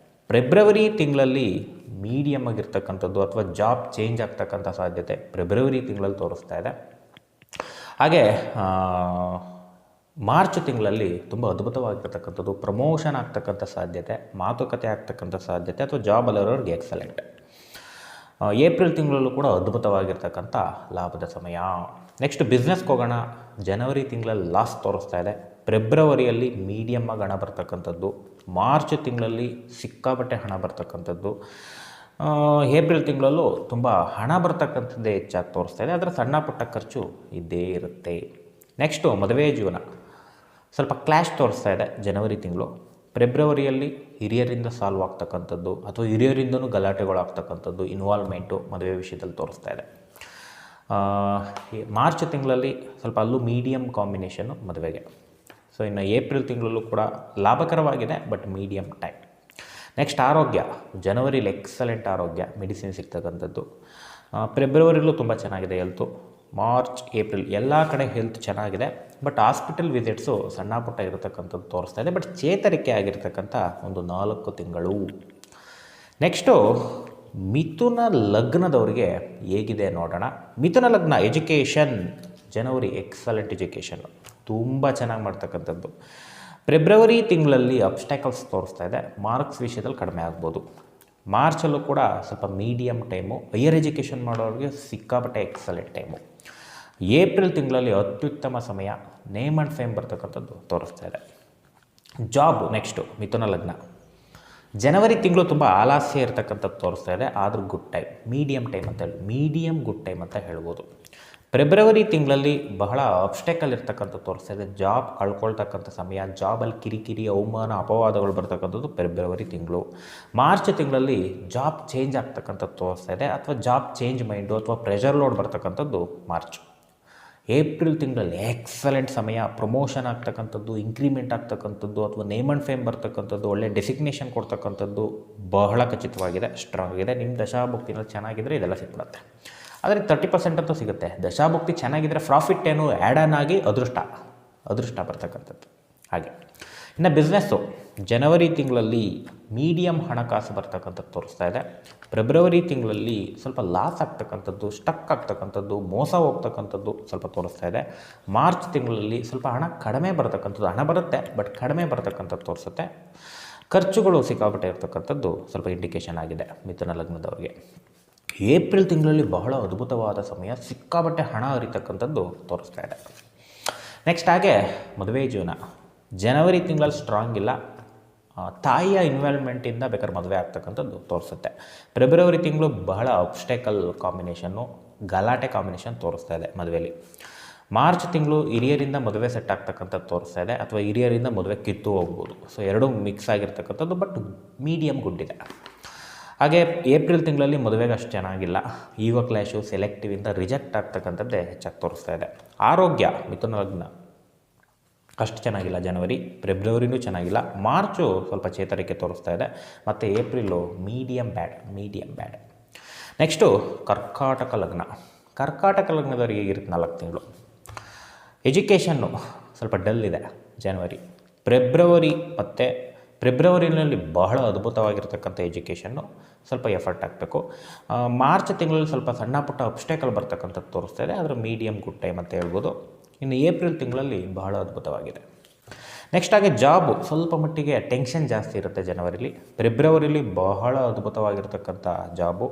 ಫೆಬ್ರವರಿ ತಿಂಗಳಲ್ಲಿ ಮೀಡಿಯಮ್ ಆಗಿರ್ತಕ್ಕಂಥದ್ದು ಅಥವಾ ಜಾಬ್ ಚೇಂಜ್ ಆಗ್ತಕ್ಕಂಥ ಸಾಧ್ಯತೆ ಫೆಬ್ರವರಿ ತಿಂಗಳಲ್ಲಿ ತೋರಿಸ್ತಾ ಇದೆ. ಹಾಗೆ ಮಾರ್ಚ್ ತಿಂಗಳಲ್ಲಿ ತುಂಬ ಅದ್ಭುತವಾಗಿರ್ತಕ್ಕಂಥದ್ದು, ಪ್ರಮೋಷನ್ ಆಗ್ತಕ್ಕಂಥ ಸಾಧ್ಯತೆ, ಮಾತುಕತೆ ಆಗ್ತಕ್ಕಂಥ ಸಾಧ್ಯತೆ ಅಥವಾ ಜಾಬಲ್ಲಿರೋರಿಗೆ ಎಕ್ಸಲೆಂಟ್. ಏಪ್ರಿಲ್ ತಿಂಗಳಲ್ಲೂ ಕೂಡ ಅದ್ಭುತವಾಗಿರ್ತಕ್ಕಂಥ ಲಾಭದ ಸಮಯ. ನೆಕ್ಸ್ಟ್ ಬಿಸ್ನೆಸ್ಗೆ ಹೋಗೋಣ. ಜನವರಿ ತಿಂಗಳಲ್ಲಿ ಲಾಸ್ ತೋರಿಸ್ತಾ ಇದೆ, ಫೆಬ್ರವರಿಯಲ್ಲಿ ಮೀಡಿಯಮ್ ಆಗಿ ಹಣ ಬರ್ತಕ್ಕಂಥದ್ದು, ಮಾರ್ಚ್ ತಿಂಗಳಲ್ಲಿ ಸಿಕ್ಕಾಬಟ್ಟೆ ಹಣ ಬರ್ತಕ್ಕಂಥದ್ದು, ಏಪ್ರಿಲ್ ತಿಂಗಳಲ್ಲೂ ತುಂಬ ಹಣ ಬರ್ತಕ್ಕಂಥದ್ದೇ ಹೆಚ್ಚಾಗಿ ತೋರಿಸ್ತಾ ಇದೆ, ಆದರೆ ಸಣ್ಣ ಪುಟ್ಟ ಖರ್ಚು ಇದ್ದೇ ಇರುತ್ತೆ. ನೆಕ್ಸ್ಟು ಮದುವೆ ಜೀವನ ಸ್ವಲ್ಪ ಕ್ಲ್ಯಾಶ್ ತೋರಿಸ್ತಾ ಇದೆ ಜನವರಿ ತಿಂಗಳು. ಫೆಬ್ರವರಿಯಲ್ಲಿ ಹಿರಿಯರಿಂದ ಸಾಲ್ವ್ ಆಗ್ತಕ್ಕಂಥದ್ದು ಅಥವಾ ಹಿರಿಯರಿಂದನೂ ಗಲಾಟೆಗಳಾಗ್ತಕ್ಕಂಥದ್ದು, ಇನ್ವಾಲ್ವ್ಮೆಂಟು ಮದುವೆ ವಿಷಯದಲ್ಲಿ ತೋರಿಸ್ತಾ ಇದೆ. ಮಾರ್ಚ್ ತಿಂಗಳಲ್ಲಿ ಸ್ವಲ್ಪ ಅಲ್ಲೂ ಮೀಡಿಯಮ್ ಕಾಂಬಿನೇಷನ್ನು ಮದುವೆಗೆ. ಸೊ ಇನ್ನು ಏಪ್ರಿಲ್ ತಿಂಗಳಲ್ಲೂ ಕೂಡ ಲಾಭಕರವಾಗಿದೆ, ಬಟ್ ಮೀಡಿಯಮ್ ಟೈಮ್. ನೆಕ್ಸ್ಟ್ ಆರೋಗ್ಯ. ಜನವರಿಲಿ ಎಕ್ಸಲೆಂಟ್ ಆರೋಗ್ಯ, ಮೆಡಿಸಿನ್ ಸಿಗ್ತಕ್ಕಂಥದ್ದು. ಫೆಬ್ರವರಿಲೂ ತುಂಬ ಚೆನ್ನಾಗಿದೆ ಹೆಲ್ತು. ಮಾರ್ಚ್, ಏಪ್ರಿಲ್ ಎಲ್ಲ ಕಡೆ ಹೆಲ್ತ್ ಚೆನ್ನಾಗಿದೆ, ಬಟ್ ಹಾಸ್ಪಿಟಲ್ ವಿಸಿಟ್ಸು ಸಣ್ಣ ಪುಟ್ಟ ಇರತಕ್ಕಂಥದ್ದು ತೋರಿಸ್ತಾ ಇದೆ, ಬಟ್ ಚೇತರಿಕೆ ಆಗಿರ್ತಕ್ಕಂಥ ಒಂದು 4 ತಿಂಗಳು. ನೆಕ್ಸ್ಟು ಮಿಥುನ ಲಗ್ನದವರಿಗೆ ಹೇಗಿದೆ ನೋಡೋಣ. ಮಿಥುನ ಲಗ್ನ ಎಜುಕೇಷನ್ ಜನವರಿ ಎಕ್ಸಲೆಂಟ್ ಎಜುಕೇಷನ್, ತುಂಬ ಚೆನ್ನಾಗಿ ಮಾಡ್ತಕ್ಕಂಥದ್ದು. ಫೆಬ್ರವರಿ ತಿಂಗಳಲ್ಲಿ ಅಬ್ಸ್ಟ್ಯಾಕಲ್ಸ್ ತೋರಿಸ್ತಾ ಇದೆ, ಮಾರ್ಕ್ಸ್ ವಿಷಯದಲ್ಲಿ ಕಡಿಮೆ ಆಗ್ಬೋದು. ಮಾರ್ಚಲ್ಲೂ ಕೂಡ ಸ್ವಲ್ಪ ಮೀಡಿಯಮ್ ಟೈಮು, ಹೈಯರ್ ಎಜುಕೇಷನ್ ಮಾಡೋರಿಗೆ ಸಿಕ್ಕಾಪಟ್ಟೆ ಎಕ್ಸಲೆಂಟ್ ಟೈಮು. ಏಪ್ರಿಲ್ ತಿಂಗಳಲ್ಲಿ ಅತ್ಯುತ್ತಮ ಸಮಯ, ನೇಮ್ ಆ್ಯಂಡ್ ಫೇಮ್ ಬರ್ತಕ್ಕಂಥದ್ದು ತೋರಿಸ್ತಾ ಇದೆ. ಜಾಬು ನೆಕ್ಸ್ಟು ಮಿಥುನ ಲಗ್ನ. ಜನವರಿ ತಿಂಗಳು ತುಂಬ ಆಲಸ್ಯ ಇರತಕ್ಕಂಥದ್ದು ತೋರಿಸ್ತಾ ಇದೆ, ಆದರೂ ಗುಡ್ ಟೈಮ್, ಮೀಡಿಯಮ್ ಟೈಮ್ ಅಂತ ಹೇಳಿ, ಮೀಡಿಯಮ್ ಗುಡ್ ಟೈಮ್ ಅಂತ ಹೇಳ್ಬೋದು. ಫೆಬ್ರವರಿ ತಿಂಗಳಲ್ಲಿ ಬಹಳ ಅಬ್ಸ್ಟೆಕಲ್ ಇರ್ತಕ್ಕಂಥ ತೋರಿಸ್ತಾ ಇದೆ, ಜಾಬ್ ಕಳ್ಕೊಳ್ತಕ್ಕಂಥ ಸಮಯ, ಜಾಬಲ್ಲಿ ಕಿರಿಕಿರಿ, ಅವಮಾನ, ಅಪವಾದಗಳು ಬರ್ತಕ್ಕಂಥದ್ದು ಫೆಬ್ರವರಿ ತಿಂಗಳು. ಮಾರ್ಚ್ ತಿಂಗಳಲ್ಲಿ ಜಾಬ್ ಚೇಂಜ್ ಆಗ್ತಕ್ಕಂಥದ್ದು ತೋರಿಸ್ತಾ ಇದೆ, ಅಥವಾ ಜಾಬ್ ಚೇಂಜ್ ಮೈಂಡು ಅಥವಾ ಪ್ರೆಷರ್ ಲೋಡ್ ಬರ್ತಕ್ಕಂಥದ್ದು ಮಾರ್ಚ್. ಏಪ್ರಿಲ್ ತಿಂಗಳಲ್ಲಿ ಎಕ್ಸಲೆಂಟ್ ಸಮಯ, ಪ್ರಮೋಷನ್ ಆಗ್ತಕ್ಕಂಥದ್ದು, ಇಂಕ್ರಿಮೆಂಟ್ ಆಗ್ತಕ್ಕಂಥದ್ದು ಅಥವಾ ನೇಮ್ ಆ್ಯಂಡ್ ಫೇಮ್ ಬರ್ತಕ್ಕಂಥದ್ದು, ಒಳ್ಳೆ ಡೆಸಿಗ್ನೇಷನ್ ಕೊಡ್ತಕ್ಕಂಥದ್ದು ಬಹಳ ಖಚಿತವಾಗಿದೆ, ಸ್ಟ್ರಾಂಗ್ ಆಗಿದೆ. ನಿಮ್ಮ ದಶಾಭುಕ್ತಿನಲ್ಲಿ ಚೆನ್ನಾಗಿದ್ದರೆ ಇದೆಲ್ಲ ಸಿಕ್ಬಿಡುತ್ತೆ. ಆದರೆ 30% ಅಂತೂ ಸಿಗುತ್ತೆ. ದಶಾಭುಕ್ತಿ ಚೆನ್ನಾಗಿದ್ದರೆ ಪ್ರಾಫಿಟ್ ಏನು ಆ್ಯಡ್ ಆನ್ ಆಗಿ ಅದೃಷ್ಟ ಬರ್ತಕ್ಕಂಥದ್ದು. ಹಾಗೆ ಇನ್ನು ಬಿಸ್ನೆಸ್ಸು ಜನವರಿ ತಿಂಗಳಲ್ಲಿ ಮೀಡಿಯಮ್ ಹಣಕಾಸು ಬರ್ತಕ್ಕಂಥದ್ದು ತೋರಿಸ್ತಾ ಇದೆ. ಫೆಬ್ರವರಿ ತಿಂಗಳಲ್ಲಿ ಸ್ವಲ್ಪ ಲಾಸ್ ಆಗ್ತಕ್ಕಂಥದ್ದು, ಸ್ಟಕ್ ಆಗ್ತಕ್ಕಂಥದ್ದು, ಮೋಸ ಹೋಗ್ತಕ್ಕಂಥದ್ದು ಸ್ವಲ್ಪ ತೋರಿಸ್ತಾ ಇದೆ. ಮಾರ್ಚ್ ತಿಂಗಳಲ್ಲಿ ಸ್ವಲ್ಪ ಹಣ ಕಡಿಮೆ ಬರ್ತಕ್ಕಂಥದ್ದು, ಹಣ ಬರುತ್ತೆ ಬಟ್ ಕಡಿಮೆ ಬರ್ತಕ್ಕಂಥದ್ದು ತೋರಿಸುತ್ತೆ. ಖರ್ಚುಗಳು ಸಿಕ್ಕಾಪಟ್ಟೆ ಇರ್ತಕ್ಕಂಥದ್ದು ಸ್ವಲ್ಪ ಇಂಡಿಕೇಷನ್ ಆಗಿದೆ ಮಿಥುನ ಲಗ್ನದವರಿಗೆ. ಏಪ್ರಿಲ್ ತಿಂಗಳಲ್ಲಿ ಬಹಳ ಅದ್ಭುತವಾದ ಸಮಯ, ಸಿಕ್ಕಾಪಟ್ಟೆ ಹಣ ಹರಿತಕ್ಕಂಥದ್ದು ತೋರಿಸ್ತಾ ಇದೆ. ನೆಕ್ಸ್ಟ್ ಹಾಗೆ ಮದುವೆ ಜೀವನ ಜನವರಿ ತಿಂಗಳಲ್ಲಿ ಸ್ಟ್ರಾಂಗ್ ಇಲ್ಲ, ತಾಯಿಯ ಇನ್ವಾಲ್ವ್ಮೆಂಟಿಂದ ಬೇಕಾದ್ರೆ ಮದುವೆ ಆಗ್ತಕ್ಕಂಥದ್ದು ತೋರಿಸುತ್ತೆ. ಫೆಬ್ರವರಿ ತಿಂಗಳು ಬಹಳ ಅಬ್ಸ್ಟೆಕಲ್ ಕಾಂಬಿನೇಷನ್ನು, ಗಲಾಟೆ ಕಾಂಬಿನೇಷನ್ ತೋರಿಸ್ತಾ ಇದೆ ಮದುವೆಯಲ್ಲಿ. ಮಾರ್ಚ್ ತಿಂಗಳು ಹಿರಿಯರಿಂದ ಮದುವೆ ಸೆಟ್ ಆಗ್ತಕ್ಕಂಥದ್ದು ತೋರಿಸ್ತಾ ಇದೆ, ಅಥವಾ ಹಿರಿಯರಿಂದ ಮದುವೆ ಕಿತ್ತು ಹೋಗ್ಬೋದು. ಸೊ ಎರಡೂ ಮಿಕ್ಸ್ ಆಗಿರ್ತಕ್ಕಂಥದ್ದು, ಬಟ್ ಮೀಡಿಯಮ್ ಗುಡ್ ಇದೆ. ಹಾಗೆ ಏಪ್ರಿಲ್ ತಿಂಗಳಲ್ಲಿ ಮದುವೆಗೆ ಅಷ್ಟು ಚೆನ್ನಾಗಿಲ್ಲ, ಈಗೋ ಕ್ಲ್ಯಾಶು, ಸೆಲೆಕ್ಟಿವಿಂದ ರಿಜೆಕ್ಟ್ ಆಗ್ತಕ್ಕಂಥದ್ದೇ ಹೆಚ್ಚಾಗಿ ತೋರಿಸ್ತಾ ಇದೆ. ಆರೋಗ್ಯ ಮಿಥುನ ಲಗ್ನ ಅಷ್ಟು ಚೆನ್ನಾಗಿಲ್ಲ. ಜನವರಿ, ಫೆಬ್ರವರಿನೂ ಚೆನ್ನಾಗಿಲ್ಲ. ಮಾರ್ಚು ಸ್ವಲ್ಪ ಚೇತರಿಕೆ ತೋರಿಸ್ತಾ ಇದೆ, ಮತ್ತು ಏಪ್ರಿಲು ಮೀಡಿಯಮ್ ಬ್ಯಾಡ್. ನೆಕ್ಸ್ಟು ಕರ್ಕಾಟಕ ಲಗ್ನದವರಿಗೆ ಇರುತ್ತೆ 4 ತಿಂಗಳು. ಎಜುಕೇಷನ್ನು ಸ್ವಲ್ಪ ಡಲ್ ಇದೆ ಜನವರಿ. ಫೆಬ್ರವರಿನಲ್ಲಿ ಬಹಳ ಅದ್ಭುತವಾಗಿರ್ತಕ್ಕಂಥ ಎಜುಕೇಷನ್ನು, ಸ್ವಲ್ಪ ಎಫರ್ಟ್ ಹಾಕಬೇಕು. ಮಾರ್ಚ್ ತಿಂಗಳಲ್ಲಿ ಸ್ವಲ್ಪ ಸಣ್ಣ ಪುಟ್ಟ ಅಬ್ಸ್ಟೆಕಲ್ ಬರ್ತಕ್ಕಂಥದ್ದು ತೋರಿಸ್ತಾ ಇದೆ, ಆದರೆ ಮೀಡಿಯಮ್ ಗುಡ್ ಟೈಮ್ ಅಂತ ಹೇಳ್ಬೋದು. ಇನ್ನು ಏಪ್ರಿಲ್ ತಿಂಗಳಲ್ಲಿ ಬಹಳ ಅದ್ಭುತವಾಗಿದೆ. ನೆಕ್ಸ್ಟ್ ಹಾಗೆ ಜಾಬು ಸ್ವಲ್ಪ ಮಟ್ಟಿಗೆ ಟೆನ್ಷನ್ ಜಾಸ್ತಿ ಇರುತ್ತೆ ಜನವರಿಲಿ. ಫೆಬ್ರವರಿಲಿ ಬಹಳ ಅದ್ಭುತವಾಗಿರ್ತಕ್ಕಂಥ ಜಾಬು.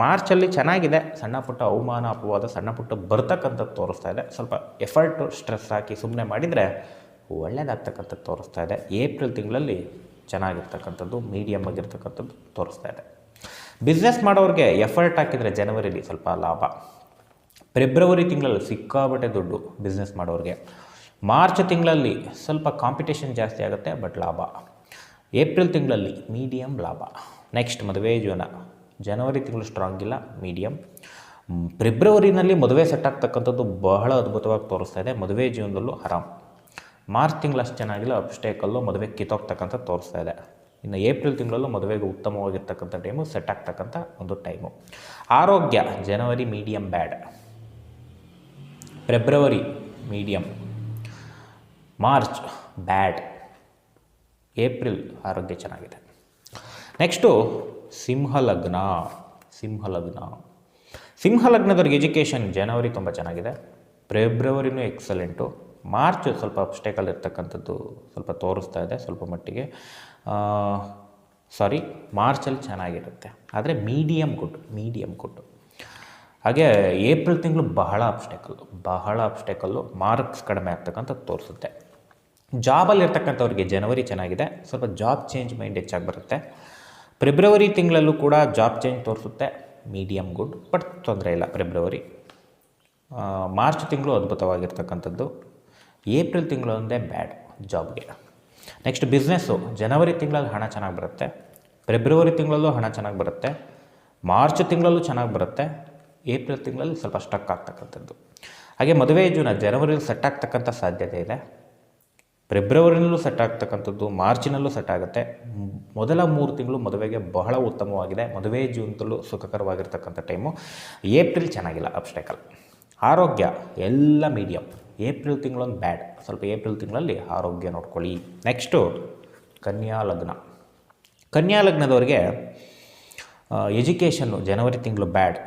ಮಾರ್ಚಲ್ಲಿ ಚೆನ್ನಾಗಿದೆ, ಸಣ್ಣ ಪುಟ್ಟ ಅವಮಾನ ಅಪವಾದ ಸಣ್ಣ ಪುಟ್ಟ ಬರ್ತಕ್ಕಂಥದ್ದು ತೋರಿಸ್ತಾ ಇದೆ. ಸ್ವಲ್ಪ ಎಫರ್ಟು ಸ್ಟ್ರೆಸ್ ಹಾಕಿ ಸುಮ್ಮನೆ ಮಾಡಿದರೆ ಒಳ್ಳೆಯದಾಗ್ತಕ್ಕಂಥದ್ದು ತೋರಿಸ್ತಾ ಇದೆ. ಏಪ್ರಿಲ್ ತಿಂಗಳಲ್ಲಿ ಚೆನ್ನಾಗಿರ್ತಕ್ಕಂಥದ್ದು, ಮೀಡಿಯಮ್ ಆಗಿರ್ತಕ್ಕಂಥದ್ದು ತೋರಿಸ್ತಾ ಇದೆ. ಬಿಸ್ನೆಸ್ ಮಾಡೋರಿಗೆ ಎಫರ್ಟ್ ಹಾಕಿದರೆ ಜನವರಿಲಿ ಸ್ವಲ್ಪ ಲಾಭ. ಫೆಬ್ರವರಿ ತಿಂಗಳಲ್ಲಿ ಸಿಕ್ಕಾಬಟ್ಟೆ ದುಡ್ಡು ಬಿಸ್ನೆಸ್ ಮಾಡೋರಿಗೆ. ಮಾರ್ಚ್ ತಿಂಗಳಲ್ಲಿ ಸ್ವಲ್ಪ ಕಾಂಪಿಟೇಷನ್ ಜಾಸ್ತಿ ಆಗುತ್ತೆ, ಬಟ್ ಲಾಭ. ಏಪ್ರಿಲ್ ತಿಂಗಳಲ್ಲಿ ಮೀಡಿಯಮ್ ಲಾಭ. ನೆಕ್ಸ್ಟ್ ಮದುವೆ ಜೀವನ ಜನವರಿ ತಿಂಗಳು ಸ್ಟ್ರಾಂಗ್ ಇಲ್ಲ, ಮೀಡಿಯಮ್. ಫೆಬ್ರವರಿನಲ್ಲಿ ಮದುವೆ ಸೆಟ್ ಆಗ್ತಕ್ಕಂಥದ್ದು ಬಹಳ ಅದ್ಭುತವಾಗಿ ತೋರಿಸ್ತಾ ಇದೆ. ಮದುವೆ ಜೀವನದಲ್ಲೂ ಆರಾಮ್. ಮಾರ್ಚ್ ತಿಂಗಳು ಅಷ್ಟು ಚೆನ್ನಾಗಿಲ್ಲ, ಅಬ್ಸ್ಟೇಕಲ್ಲು, ಮದುವೆ ಕಿತ್ತೋಗ್ತಕ್ಕಂಥ ತೋರಿಸ್ತಾ ಇದೆ. ಇನ್ನು ಏಪ್ರಿಲ್ ತಿಂಗಳಲ್ಲೂ ಮದುವೆಗೆ ಉತ್ತಮವಾಗಿರ್ತಕ್ಕಂಥ ಟೈಮು, ಸೆಟ್ ಆಗ್ತಕ್ಕಂಥ ಒಂದು ಟೈಮು. ಆರೋಗ್ಯ ಜನವರಿ ಮೀಡಿಯಮ್ ಬ್ಯಾಡ್, ಫೆಬ್ರವರಿ ಮೀಡಿಯಮ್, ಮಾರ್ಚ್ ಬ್ಯಾಡ್, ಏಪ್ರಿಲ್ ಆರೋಗ್ಯ ಚೆನ್ನಾಗಿದೆ. ನೆಕ್ಸ್ಟು ಸಿಂಹಲಗ್ನದವ್ರಿಗೆ ಎಜುಕೇಷನ್ ಜನವರಿ ತುಂಬ ಚೆನ್ನಾಗಿದೆ, ಫೆಬ್ರವರಿನೂ ಎಕ್ಸಲೆಂಟು. ಮಾರ್ಚ್ ಸ್ವಲ್ಪ ಅಬ್ಸ್ಟೇಕಲ್ ಇರ್ತಕ್ಕಂಥದ್ದು ಸ್ವಲ್ಪ ತೋರಿಸ್ತಾ ಇದೆ ಸ್ವಲ್ಪ ಮಟ್ಟಿಗೆ. ಮಾರ್ಚಲ್ಲಿ ಚೆನ್ನಾಗಿರುತ್ತೆ, ಆದರೆ ಮೀಡಿಯಮ್ ಗುಡ್. ಹಾಗೆ ಏಪ್ರಿಲ್ ತಿಂಗಳು ಬಹಳ ಅಬ್ಸ್ಟೇಕಲ್ಲು, ಮಾರ್ಕ್ಸ್ ಕಡಿಮೆ ಆಗ್ತಕ್ಕಂಥದ್ದು ತೋರಿಸುತ್ತೆ. ಜಾಬಲ್ಲಿ ಇರ್ತಕ್ಕಂಥವ್ರಿಗೆ ಜನವರಿ ಚೆನ್ನಾಗಿದೆ, ಸ್ವಲ್ಪ ಜಾಬ್ ಚೇಂಜ್ ಮೈಂಡ್ ಹೆಚ್ಚಾಗಿ ಬರುತ್ತೆ. ಫೆಬ್ರವರಿ ತಿಂಗಳಲ್ಲೂ ಕೂಡ ಜಾಬ್ ಚೇಂಜ್ ತೋರಿಸುತ್ತೆ, ಮೀಡಿಯಮ್ ಗುಡ್, ಬಟ್ ತೊಂದರೆ ಇಲ್ಲ ಫೆಬ್ರವರಿ. ಮಾರ್ಚ್ ತಿಂಗಳು ಅದ್ಭುತವಾಗಿರ್ತಕ್ಕಂಥದ್ದು, ಏಪ್ರಿಲ್ ತಿಂಗಳು ಒಂದೇ ಬ್ಯಾಡ್ ಜಾಬ್ಗೆ. ನೆಕ್ಸ್ಟ್ ಬಿಸ್ನೆಸ್ಸು ಜನವರಿ ತಿಂಗಳಲ್ಲಿ ಹಣ ಚೆನ್ನಾಗಿ ಬರುತ್ತೆ, ಫೆಬ್ರವರಿ ತಿಂಗಳಲ್ಲೂ ಹಣ ಚೆನ್ನಾಗಿ ಬರುತ್ತೆ, ಮಾರ್ಚ್ ತಿಂಗಳಲ್ಲೂ ಚೆನ್ನಾಗಿ ಬರುತ್ತೆ, ಏಪ್ರಿಲ್ ತಿಂಗಳಲ್ಲಿ ಸ್ವಲ್ಪ ಸ್ಟಕ್ ಆಗ್ತಕ್ಕಂಥದ್ದು. ಹಾಗೆ ಮದುವೆ ಜೀವನ ಜನವರಿಯಲ್ಲಿ ಸೆಟ್ ಆಗ್ತಕ್ಕಂಥ ಸಾಧ್ಯತೆ ಇದೆ, ಫೆಬ್ರವರಿನಲ್ಲೂ ಸೆಟ್ ಆಗ್ತಕ್ಕಂಥದ್ದು, ಮಾರ್ಚಿನಲ್ಲೂ ಸೆಟ್ ಆಗುತ್ತೆ. ಮೊದಲ 3 ತಿಂಗಳು ಮದುವೆಗೆ ಬಹಳ ಉತ್ತಮವಾಗಿದೆ, ಮದುವೆ ಜೀವನದಲ್ಲೂ ಸುಖಕರವಾಗಿರ್ತಕ್ಕಂಥ ಟೈಮು. ಏಪ್ರಿಲ್ ಚೆನ್ನಾಗಿಲ್ಲ, ಅಬ್ಸ್ಟೆಕಲ್. ಆರೋಗ್ಯ ಎಲ್ಲ ಮೀಡಿಯಮ್, ಏಪ್ರಿಲ್ ತಿಂಗಳೊಂದು ಬ್ಯಾಡ್, ಸ್ವಲ್ಪ ಏಪ್ರಿಲ್ ತಿಂಗಳಲ್ಲಿ ಆರೋಗ್ಯ ನೋಡ್ಕೊಳ್ಳಿ. ನೆಕ್ಸ್ಟು ಕನ್ಯಾ ಲಗ್ನದವ್ರಿಗೆ ಎಜುಕೇಷನ್ನು ಜನವರಿ ತಿಂಗಳು ಬ್ಯಾಡ್,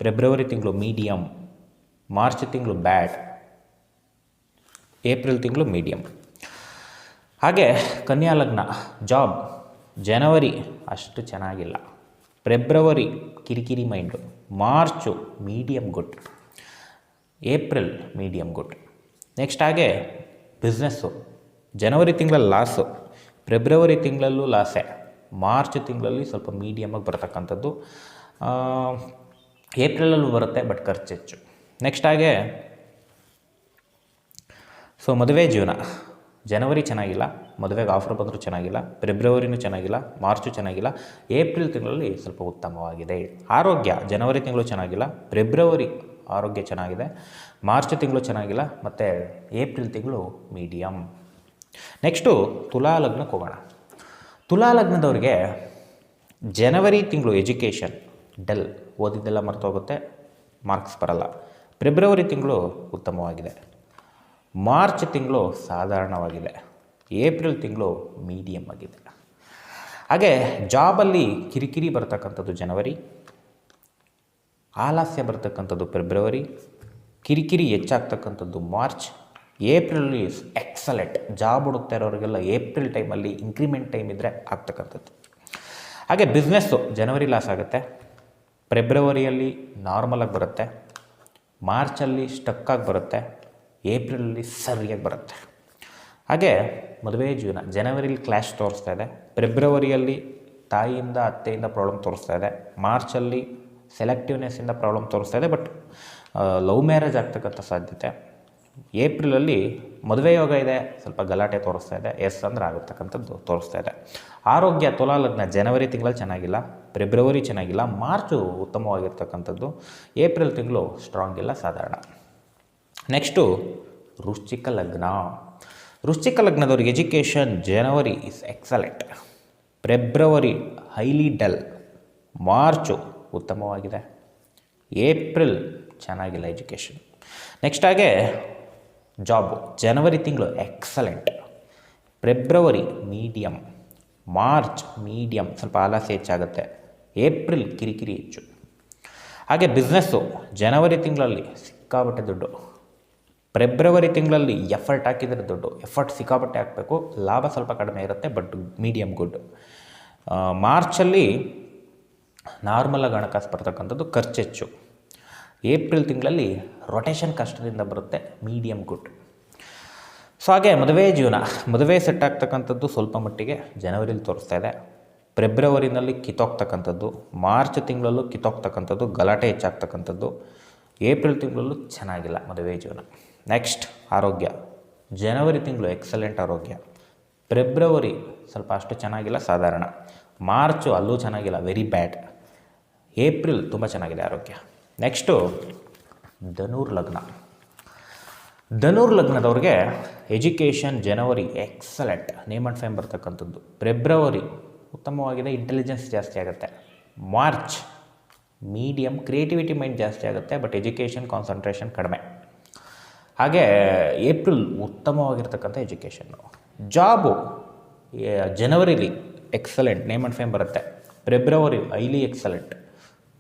ಫೆಬ್ರವರಿ ತಿಂಗಳು ಮೀಡಿಯಮ್, ಮಾರ್ಚ್ ತಿಂಗಳು ಬ್ಯಾಡ್, ಏಪ್ರಿಲ್ ತಿಂಗಳು ಮೀಡಿಯಮ್. ಹಾಗೆ ಕನ್ಯಾ ಲಗ್ನ ಜಾಬ್ ಜನವರಿ ಅಷ್ಟು ಚೆನ್ನಾಗಿಲ್ಲ, ಫೆಬ್ರವರಿ ಕಿರಿಕಿರಿ mind, March medium good, April medium good. Next ಹಾಗೆ ಬಿಸ್ನೆಸ್ಸು ಜನವರಿ ತಿಂಗಳಲ್ಲಿ ಲಾಸು, ಫೆಬ್ರವರಿ ತಿಂಗಳಲ್ಲೂ ಲಾಸೆ, ಮಾರ್ಚ್ ತಿಂಗಳಲ್ಲಿ ಸ್ವಲ್ಪ ಮೀಡಿಯಮಾಗಿ ಬರ್ತಕ್ಕಂಥದ್ದು, ಏಪ್ರಿಲಲ್ಲೂ ಬರುತ್ತೆ ಬಟ್ ಖರ್ಚು ಹೆಚ್ಚು. ನೆಕ್ಸ್ಟ್ ಹಾಗೆ ಮದುವೆ ಜೀವನ ಜನವರಿ ಚೆನ್ನಾಗಿಲ್ಲ, ಮದುವೆಗೆ ಆಫರ್ ಬಂದರೂ ಚೆನ್ನಾಗಿಲ್ಲ, ಫೆಬ್ರವರಿನೂ ಚೆನ್ನಾಗಿಲ್ಲ, ಮಾರ್ಚು ಚೆನ್ನಾಗಿಲ್ಲ, ಏಪ್ರಿಲ್ ತಿಂಗಳಲ್ಲಿ ಸ್ವಲ್ಪ ಉತ್ತಮವಾಗಿದೆ. ಆರೋಗ್ಯ ಜನವರಿ ತಿಂಗಳು ಚೆನ್ನಾಗಿಲ್ಲ, ಫೆಬ್ರವರಿ ಆರೋಗ್ಯ ಚೆನ್ನಾಗಿದೆ. ಮಾರ್ಚ್ ತಿಂಗಳು ಚೆನ್ನಾಗಿಲ್ಲ, ಮತ್ತು ಏಪ್ರಿಲ್ ತಿಂಗಳು ಮೀಡಿಯಮ್. ನೆಕ್ಸ್ಟು ತುಲಾ ಲಗ್ನಕ್ಕೆ ಹೋಗೋಣ. ತುಲಾ ಲಗ್ನದವ್ರಿಗೆ ಜನವರಿ ತಿಂಗಳು ಎಜುಕೇಷನ್ ಡಲ್, ಓದಿದ್ದೆಲ್ಲ ಮರ್ತೋಗುತ್ತೆ, ಮಾರ್ಕ್ಸ್ ಬರಲ್ಲ. ಫೆಬ್ರವರಿ ತಿಂಗಳು ಉತ್ತಮವಾಗಿದೆ. ಮಾರ್ಚ್ ತಿಂಗಳು ಸಾಧಾರಣವಾಗಿದೆ. ಏಪ್ರಿಲ್ ತಿಂಗಳು ಮೀಡಿಯಮ್ ಆಗಿದೆ. ಹಾಗೆ ಜಾಬಲ್ಲಿ ಕಿರಿಕಿರಿ ಬರ್ತಕ್ಕಂಥದ್ದು ಜನವರಿ, ಆಲಸ್ಯ ಬರ್ತಕ್ಕಂಥದ್ದು ಫೆಬ್ರವರಿ, ಕಿರಿಕಿರಿ ಹೆಚ್ಚಾಗ್ತಕ್ಕಂಥದ್ದು ಮಾರ್ಚ್. ಏಪ್ರಿಲಲ್ಲಿ ಎಕ್ಸಲೆಂಟ್, ಜಾಬ್ ಹುಡುಕ್ತಾ ಇರೋರಿಗೆಲ್ಲ ಏಪ್ರಿಲ್ ಟೈಮಲ್ಲಿ ಇಂಕ್ರಿಮೆಂಟ್ ಟೈಮ್ ಇದ್ದರೆ ಆಗ್ತಕ್ಕಂಥದ್ದು. ಹಾಗೆ ಬಿಸ್ನೆಸ್ಸು ಜನವರಿ ಲಾಸ್ ಆಗುತ್ತೆ, ಫೆಬ್ರವರಿಯಲ್ಲಿ ನಾರ್ಮಲಾಗಿ ಬರುತ್ತೆ, ಮಾರ್ಚಲ್ಲಿ ಸ್ಟಕ್ಕಾಗಿ ಬರುತ್ತೆ, ಏಪ್ರಿಲಲ್ಲಿ ಸರಿಯಾಗಿ ಬರುತ್ತೆ. ಹಾಗೆ ಮದುವೆ ಜೀವನ ಜನವರಿಲಿ ಕ್ಲ್ಯಾಶ್ ತೋರಿಸ್ತಾ ಇದೆ, ಫೆಬ್ರವರಿಯಲ್ಲಿ ತಾಯಿಯಿಂದ ಅತ್ತೆಯಿಂದ ಪ್ರಾಬ್ಲಮ್ ತೋರಿಸ್ತಾ ಇದೆ, ಮಾರ್ಚಲ್ಲಿ ಸೆಲೆಕ್ಟಿವ್ನೆಸ್ಸಿಂದ ಪ್ರಾಬ್ಲಮ್ ತೋರಿಸ್ತಾ ಇದೆ, ಬಟ್ ಲವ್ ಮ್ಯಾರೇಜ್ ಆಗ್ತಕ್ಕಂಥ ಸಾಧ್ಯತೆ. ಏಪ್ರಿಲಲ್ಲಿ ಮದುವೆ ಯೋಗ ಇದೆ, ಸ್ವಲ್ಪ ಗಲಾಟೆ ತೋರಿಸ್ತಾ ಇದೆ, ಎಸ್ ಅಂದರೆ ಆಗತಕ್ಕಂಥದ್ದು ತೋರಿಸ್ತಾ ಇದೆ. ಆರೋಗ್ಯ ತುಲಾ ಲಗ್ನ ಜನವರಿ ತಿಂಗಳಲ್ಲಿ ಚೆನ್ನಾಗಿಲ್ಲ, ಫೆಬ್ರವರಿ ಚೆನ್ನಾಗಿಲ್ಲ, ಮಾರ್ಚು ಉತ್ತಮವಾಗಿರ್ತಕ್ಕಂಥದ್ದು, ಏಪ್ರಿಲ್ ತಿಂಗಳು ಸ್ಟ್ರಾಂಗ್ ಇಲ್ಲ, ಸಾಧಾರಣ. ನೆಕ್ಸ್ಟು ವೃಶ್ಚಿಕ ಲಗ್ನ. ವೃಶ್ಚಿಕ ಲಗ್ನದವ್ರಿಗೆ education January is excellent, February highly dull, ಮಾರ್ಚು ಉತ್ತಮವಾಗಿದೆ, ಏಪ್ರಿಲ್ ಚೆನ್ನಾಗಿಲ್ಲ ಎಜುಕೇಷನ್. ನೆಕ್ಸ್ಟ್ ಹಾಗೆ ಜಾಬು ಜನವರಿ ತಿಂಗಳು excellent, February medium, March medium, ಸ್ವಲ್ಪ ಆಲಸ್ಯ ಹೆಚ್ಚಾಗುತ್ತೆ, ಏಪ್ರಿಲ್ ಕಿರಿಕಿರಿ ಹೆಚ್ಚು. ಹಾಗೆ ಬಿಸ್ನೆಸ್ಸು ಜನವರಿ ತಿಂಗಳಲ್ಲಿ ಸಿಕ್ಕಾಬಟ್ಟೆ ದುಡ್ಡು, ಫೆಬ್ರವರಿ ತಿಂಗಳಲ್ಲಿ ಎಫರ್ಟ್ ಹಾಕಿದರೆ ದುಡ್ಡು, ಎಫರ್ಟ್ ಸಿಕ್ಕಾಬಟ್ಟೆ ಹಾಕಬೇಕು, ಲಾಭ ಸ್ವಲ್ಪ ಕಡಿಮೆ ಇರುತ್ತೆ, ಬಟ್ ಮೀಡಿಯಮ್ ಗುಡ್. ಮಾರ್ಚಲ್ಲಿ ನಾರ್ಮಲಾಗಿ ಹಣಕಾಸು ಬರ್ತಕ್ಕಂಥದ್ದು, ಖರ್ಚು ಹೆಚ್ಚು. ಏಪ್ರಿಲ್ ತಿಂಗಳಲ್ಲಿ ರೊಟೇಷನ್ ಕಷ್ಟದಿಂದ ಬರುತ್ತೆ, ಮೀಡಿಯಮ್ ಗುಡ್. ಸೊ ಹಾಗೆ ಮದುವೆ ಜೀವನ, ಮದುವೆ ಸೆಟ್ ಆಗ್ತಕ್ಕಂಥದ್ದು ಸ್ವಲ್ಪ ಮಟ್ಟಿಗೆ ಜನವರಿಲಿ ತೋರಿಸ್ತಾ ಇದೆ, ಫೆಬ್ರವರಿನಲ್ಲಿ ಕಿತ್ತೋಗ್ತಕ್ಕಂಥದ್ದು, ಮಾರ್ಚ್ ತಿಂಗಳಲ್ಲೂ ಕಿತ್ತೋಗ್ತಕ್ಕಂಥದ್ದು, ಗಲಾಟೆ ಹೆಚ್ಚಾಗ್ತಕ್ಕಂಥದ್ದು, ಏಪ್ರಿಲ್ ತಿಂಗಳಲ್ಲೂ ಚೆನ್ನಾಗಿಲ್ಲ ಮದುವೆ ಜೀವನ. ನೆಕ್ಸ್ಟ್ ಆರೋಗ್ಯ ಜನವರಿ ತಿಂಗಳು ಎಕ್ಸಲೆಂಟ್ ಆರೋಗ್ಯ, ಫೆಬ್ರವರಿ ಸ್ವಲ್ಪ ಅಷ್ಟು ಚೆನ್ನಾಗಿಲ್ಲ, ಸಾಧಾರಣ, ಮಾರ್ಚು ಅಲ್ಲೂ ಚೆನ್ನಾಗಿಲ್ಲ, ವೆರಿ ಬ್ಯಾಡ್, ಏಪ್ರಿಲ್ ತುಂಬ ಚೆನ್ನಾಗಿದೆ ಆರೋಗ್ಯ. ನೆಕ್ಸ್ಟು ಧನುರ್ ಲಗ್ನ. ಧನುರ್ ಲಗ್ನದವ್ರಿಗೆ education January excellent, name and fame ಬರ್ತಕ್ಕಂಥದ್ದು, ಫೆಬ್ರವರಿ ಉತ್ತಮವಾಗಿದೆ, ಇಂಟೆಲಿಜೆನ್ಸ್ ಜಾಸ್ತಿ ಆಗುತ್ತೆ, ಮಾರ್ಚ್ ಮೀಡಿಯಮ್, ಕ್ರಿಯೇಟಿವಿಟಿ ಮೈಂಡ್ ಜಾಸ್ತಿ ಆಗುತ್ತೆ, ಬಟ್ ಎಜುಕೇಷನ್ ಕಾನ್ಸಂಟ್ರೇಷನ್ ಕಡಿಮೆ. ಹಾಗೆ ಏಪ್ರಿಲ್ ಉತ್ತಮವಾಗಿರ್ತಕ್ಕಂಥ ಎಜುಕೇಷನ್ನು. ಜಾಬು ಜನವರಿಲಿ ಎಕ್ಸಲೆಂಟ್, ನೇಮ್ ಆ್ಯಂಡ್ ಫೇಮ್ ಬರುತ್ತೆ, February highly excellent,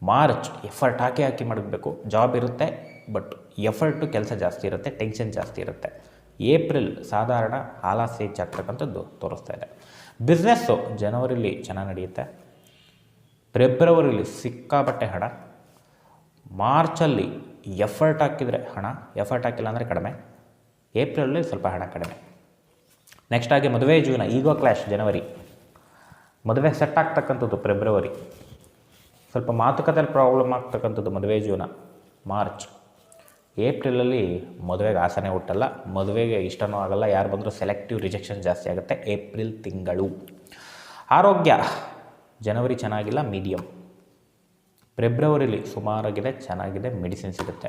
March effort ಹಾಕಿ ಮಾಡಬೇಕು, ಜಾಬ್ ಇರುತ್ತೆ, ಬಟ್ ಎಫರ್ಟು ಕೆಲಸ ಜಾಸ್ತಿ ಇರುತ್ತೆ, ಟೆನ್ಷನ್ ಜಾಸ್ತಿ ಇರುತ್ತೆ, ಏಪ್ರಿಲ್ ಸಾಧಾರಣ, ಆಲಸ್ಯ ಹೆಚ್ಚಾಗ್ತಕ್ಕಂಥದ್ದು ತೋರಿಸ್ತಾ ಇದೆ. ಬಿಸ್ನೆಸ್ಸು ಜನವರಿಲಿ ಚೆನ್ನಾಗಿ ನಡೆಯುತ್ತೆ, ಫೆಬ್ರವರಿಲಿ ಸಿಕ್ಕಾಬಟ್ಟೆ ಹಣ, ಮಾರ್ಚಲ್ಲಿ ಎಫರ್ಟ್ ಹಾಕಿದರೆ ಹಣ, ಎಫರ್ಟ್ ಹಾಕಿಲ್ಲ ಅಂದರೆ ಕಡಿಮೆ, ಏಪ್ರಿಲಲ್ಲಿ ಸ್ವಲ್ಪ ಹಣ ಕಡಿಮೆ. ನೆಕ್ಸ್ಟ್ ಹಾಗೆ ಮದುವೆ ಜೀವನ, ಈಗೋ ಕ್ಲ್ಯಾಶ್ ಜನವರಿ, ಮದುವೆ ಸೆಟ್ ಆಗ್ತಕ್ಕಂಥದ್ದು ಫೆಬ್ರವರಿ, ಸ್ವಲ್ಪ ಮಾತುಕತೆಯಲ್ಲಿ ಪ್ರಾಬ್ಲಮ್ ಆಗ್ತಕ್ಕಂಥದ್ದು ಮದುವೆ ಜೀವನ ಮಾರ್ಚ್, ಏಪ್ರಿಲಲ್ಲಿ ಮದುವೆಗೆ ಆಸನೆ ಹುಟ್ಟಲ್ಲ, ಮದುವೆಗೆ ಇಷ್ಟನೂ ಆಗಲ್ಲ, ಯಾರು ಬಂದರೂ ಸೆಲೆಕ್ಟಿವ್ ರಿಜೆಕ್ಷನ್ ಜಾಸ್ತಿ ಆಗುತ್ತೆ, ಏಪ್ರಿಲ್ ತಿಂಗಳು. ಆರೋಗ್ಯ ಜನವರಿ ಚೆನ್ನಾಗಿಲ್ಲ, ಮೀಡಿಯಮ್, ಫೆಬ್ರವರಿಲಿ ಸುಮಾರಾಗಿದೆ, ಚೆನ್ನಾಗಿದೆ, ಮೆಡಿಸಿನ್ ಸಿಗುತ್ತೆ,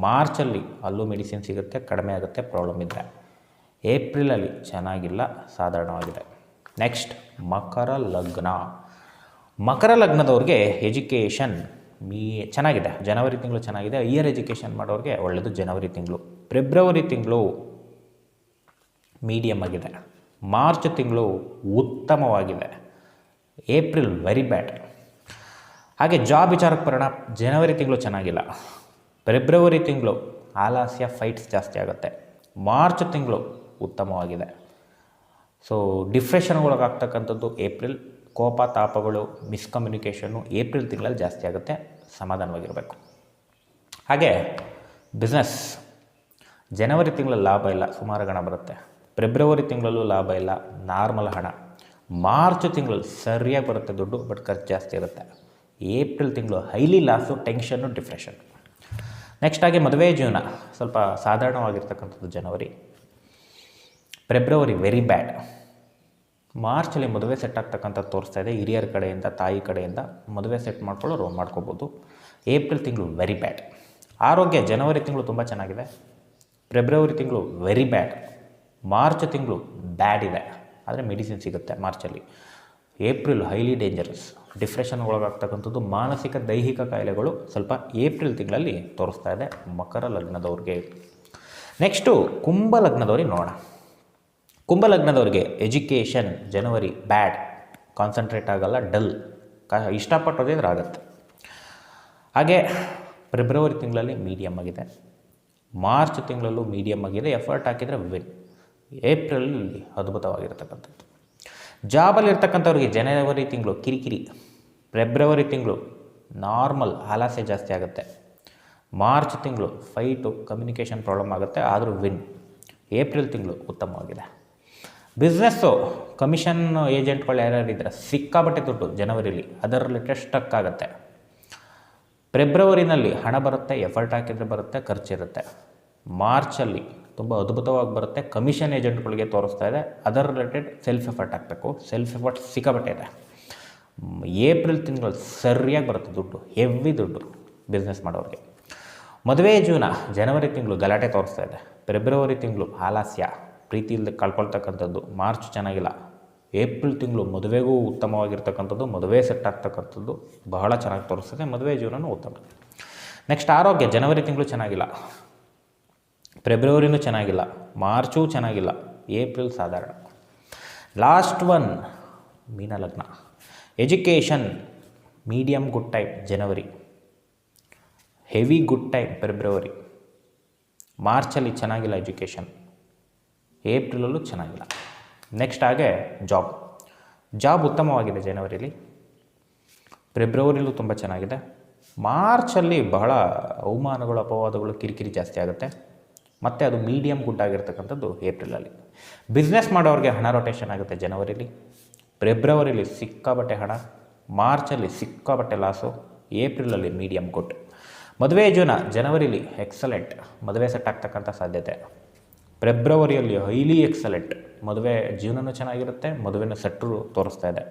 ಮಾರ್ಚಲ್ಲಿ ಅಲ್ಲೂ ಮೆಡಿಸಿನ್ ಸಿಗುತ್ತೆ, ಕಡಿಮೆ ಆಗುತ್ತೆ ಪ್ರಾಬ್ಲಮ್ ಇದ್ದರೆ, ಏಪ್ರಿಲಲ್ಲಿ ಚೆನ್ನಾಗಿಲ್ಲ, ಸಾಧಾರಣವಾಗಿದೆ. ನೆಕ್ಸ್ಟ್ ಮಕರ ಲಗ್ನ. ಮಕರ ಲಗ್ನದವ್ರಿಗೆ ಎಜುಕೇಷನ್ ಚೆನ್ನಾಗಿದೆ, ಜನವರಿ ತಿಂಗಳು ಚೆನ್ನಾಗಿದೆ, ಹೈಯರ್ ಎಜುಕೇಷನ್ ಮಾಡೋರಿಗೆ ಒಳ್ಳೆಯದು ಜನವರಿ ತಿಂಗಳು, ಫೆಬ್ರವರಿ ತಿಂಗಳು ಮೀಡಿಯಮ್ ಆಗಿದೆ, ಮಾರ್ಚ್ ತಿಂಗಳು ಉತ್ತಮವಾಗಿದೆ, ಏಪ್ರಿಲ್ ವೆರಿ ಬ್ಯಾಡ್. ಹಾಗೆ ಜಾಬ್ ವಿಚಾರಕ್ಕೆ ಬರೋಣ, ಜನವರಿ ತಿಂಗಳು ಚೆನ್ನಾಗಿಲ್ಲ, ಫೆಬ್ರವರಿ ತಿಂಗಳು ಆಲಸ್ಯ ಫೈಟ್ಸ್ ಜಾಸ್ತಿ ಆಗುತ್ತೆ, ಮಾರ್ಚ್ ತಿಂಗಳು ಉತ್ತಮವಾಗಿದೆ. ಸೊ ಡಿಪ್ರೆಷನ್ಗೊಳಗಾಗ್ತಕ್ಕಂಥದ್ದು ಏಪ್ರಿಲ್, ಕೋಪ ತಾಪಗಳು ಮಿಸ್ಕಮ್ಯುನಿಕೇಷನ್ನು ಏಪ್ರಿಲ್ ತಿಂಗಳಲ್ಲಿ ಜಾಸ್ತಿ ಆಗುತ್ತೆ, ಸಮಾಧಾನವಾಗಿರಬೇಕು. ಹಾಗೆ ಬಿಸ್ನೆಸ್ ಜನವರಿ ತಿಂಗಳಲ್ಲಿ ಲಾಭ ಇಲ್ಲ, ಸುಮಾರು ಹಣ ಬರುತ್ತೆ, ಫೆಬ್ರವರಿ ತಿಂಗಳಲ್ಲೂ ಲಾಭ ಇಲ್ಲ, ನಾರ್ಮಲ್ ಹಣ, ಮಾರ್ಚ್ ತಿಂಗಳಲ್ಲಿ ಸರಿಯಾಗಿ ಬರುತ್ತೆ ದುಡ್ಡು, ಬಟ್ ಖರ್ಚು ಜಾಸ್ತಿ ಇರುತ್ತೆ, ಏಪ್ರಿಲ್ ತಿಂಗಳು ಹೈಲಿ ಲಾಸು, ಟೆನ್ಷನ್ನು, ಡಿಪ್ರೆಷನ್. ನೆಕ್ಸ್ಟ್ ಹಾಗೆ ಮದುವೆ ಜೀವನ ಸ್ವಲ್ಪ ಸಾಧಾರಣವಾಗಿರ್ತಕ್ಕಂಥದ್ದು ಜನವರಿ, ಫೆಬ್ರವರಿ ವೆರಿ ಬ್ಯಾಡ್, ಮಾರ್ಚಲ್ಲಿ ಮದುವೆ ಸೆಟ್ ಆಗ್ತಕ್ಕಂಥದ್ದು ತೋರಿಸ್ತಾ ಇದೆ, ಹಿರಿಯರ ಕಡೆಯಿಂದ ತಾಯಿ ಕಡೆಯಿಂದ ಮದುವೆ ಸೆಟ್ ಮಾಡ್ಕೊಳ್ಳೋರು ಮಾಡ್ಕೋಬೋದು, ಏಪ್ರಿಲ್ ತಿಂಗಳು ವೆರಿ ಬ್ಯಾಡ್. ಆರೋಗ್ಯ ಜನವರಿ ತಿಂಗಳು ತುಂಬ ಚೆನ್ನಾಗಿದೆ. ಫೆಬ್ರವರಿ ತಿಂಗಳು ವೆರಿ ಬ್ಯಾಡ್. ಮಾರ್ಚ್ ತಿಂಗಳು ಬ್ಯಾಡ್ ಇದೆ, ಆದರೆ ಮೆಡಿಸಿನ್ ಸಿಗುತ್ತೆ ಮಾರ್ಚಲ್ಲಿ. ಏಪ್ರಿಲ್ ಹೈಲಿ ಡೇಂಜರಸ್, ಡಿಪ್ರೆಷನ್ಗೆ ಒಳಗಾಗ್ತಕ್ಕಂಥದ್ದು, ಮಾನಸಿಕ ದೈಹಿಕ ಕಾಯಿಲೆಗಳು ಸ್ವಲ್ಪ ಏಪ್ರಿಲ್ ತಿಂಗಳಲ್ಲಿ ತೋರಿಸ್ತಾ ಇದೆ ಮಕರ ಲಗ್ನದವ್ರಿಗೆ. ನೆಕ್ಸ್ಟು ಕುಂಭ ಲಗ್ನದವ್ರಿಗೆ ನೋಡೋಣ. ಕುಂಭ ಲಗ್ನದವ್ರಿಗೆ ಎಜುಕೇಷನ್ ಜನವರಿ ಬ್ಯಾಡ್, ಕಾನ್ಸಂಟ್ರೇಟ್ ಆಗಲ್ಲ, ಡಲ್, ಇಷ್ಟಪಟ್ಟೋದಿದ್ರೆ ಆಗುತ್ತೆ. ಹಾಗೆ ಫೆಬ್ರವರಿ ತಿಂಗಳಲ್ಲಿ ಮೀಡಿಯಮ್ ಆಗಿದೆ, ಮಾರ್ಚ್ ತಿಂಗಳಲ್ಲೂ ಮೀಡಿಯಮ್ ಆಗಿದೆ, ಎಫರ್ಟ್ ಹಾಕಿದರೆ ವಿನ್. ಏಪ್ರಿಲಲ್ಲಿ ಅದ್ಭುತವಾಗಿರ್ತಕ್ಕಂಥದ್ದು. ಜಾಬಲ್ಲಿ ಇರ್ತಕ್ಕಂಥವ್ರಿಗೆ ಜನವರಿ ತಿಂಗಳು ಕಿರಿಕಿರಿ, ಫೆಬ್ರವರಿ ತಿಂಗಳು ನಾರ್ಮಲ್ ಆಲಸ್ಯ ಜಾಸ್ತಿ ಆಗುತ್ತೆ, ಮಾರ್ಚ್ ತಿಂಗಳು ಫೈಟು ಕಮ್ಯುನಿಕೇಷನ್ ಪ್ರಾಬ್ಲಮ್ ಆಗುತ್ತೆ, ಆದರೂ ವಿನ್. ಏಪ್ರಿಲ್ ತಿಂಗಳು ಉತ್ತಮವಾಗಿದೆ. ಬಿಸ್ನೆಸ್ಸು ಕಮಿಷನ್ ಏಜೆಂಟ್ಗಳು ಯಾರ್ಯಾರು ಇದ್ದರೆ ಸಿಕ್ಕಾಬಟ್ಟೆ ದುಡ್ಡು ಜನವರಿಲಿ, ಅದರ ರಿಲೇಟೆಡ್ ಸ್ಟಕ್ ಆಗುತ್ತೆ. ಫೆಬ್ರವರಿನಲ್ಲಿ ಹಣ ಬರುತ್ತೆ, ಎಫರ್ಟ್ ಹಾಕಿದರೆ ಬರುತ್ತೆ, ಖರ್ಚಿರುತ್ತೆ. ಮಾರ್ಚಲ್ಲಿ ತುಂಬ ಅದ್ಭುತವಾಗಿ ಬರುತ್ತೆ, ಕಮಿಷನ್ ಏಜೆಂಟ್ಗಳಿಗೆ ತೋರಿಸ್ತಾ ಇದೆ, ಅದರ್ ರಿಲೇಟೆಡ್ ಸೆಲ್ಫ್ ಎಫರ್ಟ್ ಹಾಕಬೇಕು, ಸೆಲ್ಫ್ ಎಫರ್ಟ್ ಸಿಕ್ಕಾಬಟ್ಟೆ ಇದೆ. ಏಪ್ರಿಲ್ ತಿಂಗಳು ಸರಿಯಾಗಿ ಬರುತ್ತೆ ದುಡ್ಡು, ಹೆವಿ ದುಡ್ಡು ಬಿಸ್ನೆಸ್ ಮಾಡೋರಿಗೆ. ಮದುವೆ ಜೀವನ ಜನವರಿ ತಿಂಗಳು ಗಲಾಟೆ ತೋರಿಸ್ತಾ ಇದೆ, ಫೆಬ್ರವರಿ ತಿಂಗಳು ಆಲಸ್ಯ, ಪ್ರೀತಿ ಇಲ್ಲದೆ ಕಳ್ಕೊಳ್ತಕ್ಕಂಥದ್ದು, ಮಾರ್ಚ್ ಚೆನ್ನಾಗಿಲ್ಲ. ಏಪ್ರಿಲ್ ತಿಂಗಳು ಮದುವೆಗೂ ಉತ್ತಮವಾಗಿರ್ತಕ್ಕಂಥದ್ದು, ಮದುವೆ ಸೆಟ್ ಆಗ್ತಕ್ಕಂಥದ್ದು ಬಹಳ ಚೆನ್ನಾಗಿ ತೋರಿಸ್ತದೆ, ಮದುವೆ ಜೀವನವೂ ಉತ್ತಮ. ನೆಕ್ಸ್ಟ್ ಆರೋಗ್ಯ ಜನವರಿ ತಿಂಗಳು ಚೆನ್ನಾಗಿಲ್ಲ, ಫೆಬ್ರವರಿನೂ ಚೆನ್ನಾಗಿಲ್ಲ, ಮಾರ್ಚೂ ಚೆನ್ನಾಗಿಲ್ಲ, ಏಪ್ರಿಲ್ ಸಾಧಾರಣ. ಲಾಸ್ಟ್ ಒನ್ ಮೀನ ಲಗ್ನ. ಎಜುಕೇಷನ್ ಮೀಡಿಯಮ್ ಗುಡ್ ಟೈಮ್ ಜನವರಿ, ಹೆವಿ ಗುಡ್ ಟೈಮ್ ಫೆಬ್ರವರಿ, ಮಾರ್ಚಲ್ಲಿ ಚೆನ್ನಾಗಿಲ್ಲ ಎಜುಕೇಷನ್, ಏಪ್ರಿಲಲ್ಲೂ ಚೆನ್ನಾಗಿಲ್ಲ. ನೆಕ್ಸ್ಟ್ ಹಾಗೆ ಜಾಬ್ ಉತ್ತಮವಾಗಿದೆ ಜನವರಿಲಿ, ಫೆಬ್ರವರಿಲೂ ತುಂಬ ಚೆನ್ನಾಗಿದೆ, ಮಾರ್ಚಲ್ಲಿ ಬಹಳ ಅವಮಾನಗಳು, ಅಪವಾದಗಳು, ಕಿರಿಕಿರಿ ಜಾಸ್ತಿ ಆಗುತ್ತೆ, ಮತ್ತು ಅದು ಮೀಡಿಯಮ್ ಗುಡ್ ಆಗಿರ್ತಕ್ಕಂಥದ್ದು ಏಪ್ರಿಲಲ್ಲಿ. ಬಿಸ್ನೆಸ್ ಮಾಡೋರಿಗೆ ಹಣ ರೊಟೇಷನ್ ಆಗುತ್ತೆ ಜನವರಿಲಿ, ಫೆಬ್ರವರಿಲಿ ಸಿಕ್ಕಾಬಟ್ಟೆ ಹಣ, ಮಾರ್ಚಲ್ಲಿ ಸಿಕ್ಕಾಬಟ್ಟೆ ಲಾಸು, ಏಪ್ರಿಲಲ್ಲಿ ಮೀಡಿಯಮ್ ಗುಡ್. ಮದುವೆ ಜೀವನ ಜನವರಿಲಿ ಎಕ್ಸಲೆಂಟ್, ಮದುವೆ ಸೆಟ್ ಆಗ್ತಕ್ಕಂಥ ಸಾಧ್ಯತೆ. ಫೆಬ್ರವರಿಯಲ್ಲಿ ಹೈಲಿ ಎಕ್ಸಲೆಂಟ್, ಮದುವೆ ಜೀವನವೂ ಚೆನ್ನಾಗಿರುತ್ತೆ, ಮದುವೆನ ಸೆಟ್ಟರು ತೋರಿಸ್ತಾ ಇದೆ.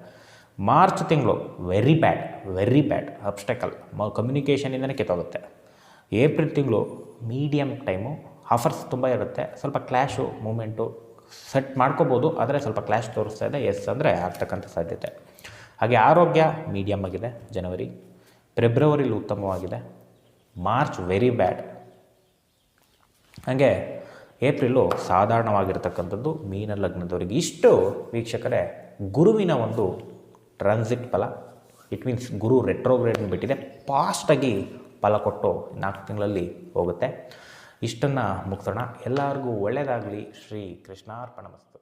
ಮಾರ್ಚ್ ತಿಂಗಳು ವೆರಿ ಬ್ಯಾಡ್ ಅಬ್ಸ್ಟೆಕಲ್, ಕಮ್ಯುನಿಕೇಷನಿಂದನೇ ಕಿತ್ತೋಗುತ್ತೆ. ಏಪ್ರಿಲ್ ತಿಂಗಳು ಮೀಡಿಯಮ್ ಟೈಮು, ಆಫರ್ಸ್ ತುಂಬ ಇರುತ್ತೆ, ಸ್ವಲ್ಪ ಕ್ಲ್ಯಾಶು ಮೂಮೆಂಟು ಸೆಟ್ ಮಾಡ್ಕೋಬೋದು, ಆದರೆ ಸ್ವಲ್ಪ ಕ್ಲ್ಯಾಶ್ ತೋರಿಸ್ತಾ ಇದೆ, ಎಸ್ ಅಂದರೆ ಆಗ್ತಕ್ಕಂಥ ಸಾಧ್ಯತೆ. ಹಾಗೆ ಆರೋಗ್ಯ ಮೀಡಿಯಮ್ ಆಗಿದೆ ಜನವರಿ, ಫೆಬ್ರವರಿಲಿ ಉತ್ತಮವಾಗಿದೆ, ಮಾರ್ಚ್ ವೆರಿ ಬ್ಯಾಡ್, ಹಾಗೆ ಏಪ್ರಿಲು ಸಾಧಾರಣವಾಗಿರ್ತಕ್ಕಂಥದ್ದು ಮೀನ ಲಗ್ನದವರಿಗೆ. ಇಷ್ಟು ವೀಕ್ಷಕರೇ ಗುರುವಿನ ಒಂದು ಟ್ರಾನ್ಸಿಟ್ ಫಲ. ಇಟ್ ಮೀನ್ಸ್ ಗುರು ರೆಟ್ರೋಗ್ರೇಡ್ ಬಿಟ್ಟಿದೆ, ಫಾಸ್ಟಾಗಿ ಫಲ ಕೊಟ್ಟು 4 ತಿಂಗಳಲ್ಲಿ ಹೋಗುತ್ತೆ. ಇಷ್ಟನ್ನು ಮುಗಿಸೋಣ. ಎಲ್ಲರಿಗೂ ಒಳ್ಳೆಯದಾಗಲಿ. ಶ್ರೀ ಕೃಷ್ಣಾರ್ಪಣಮಸ್ತು.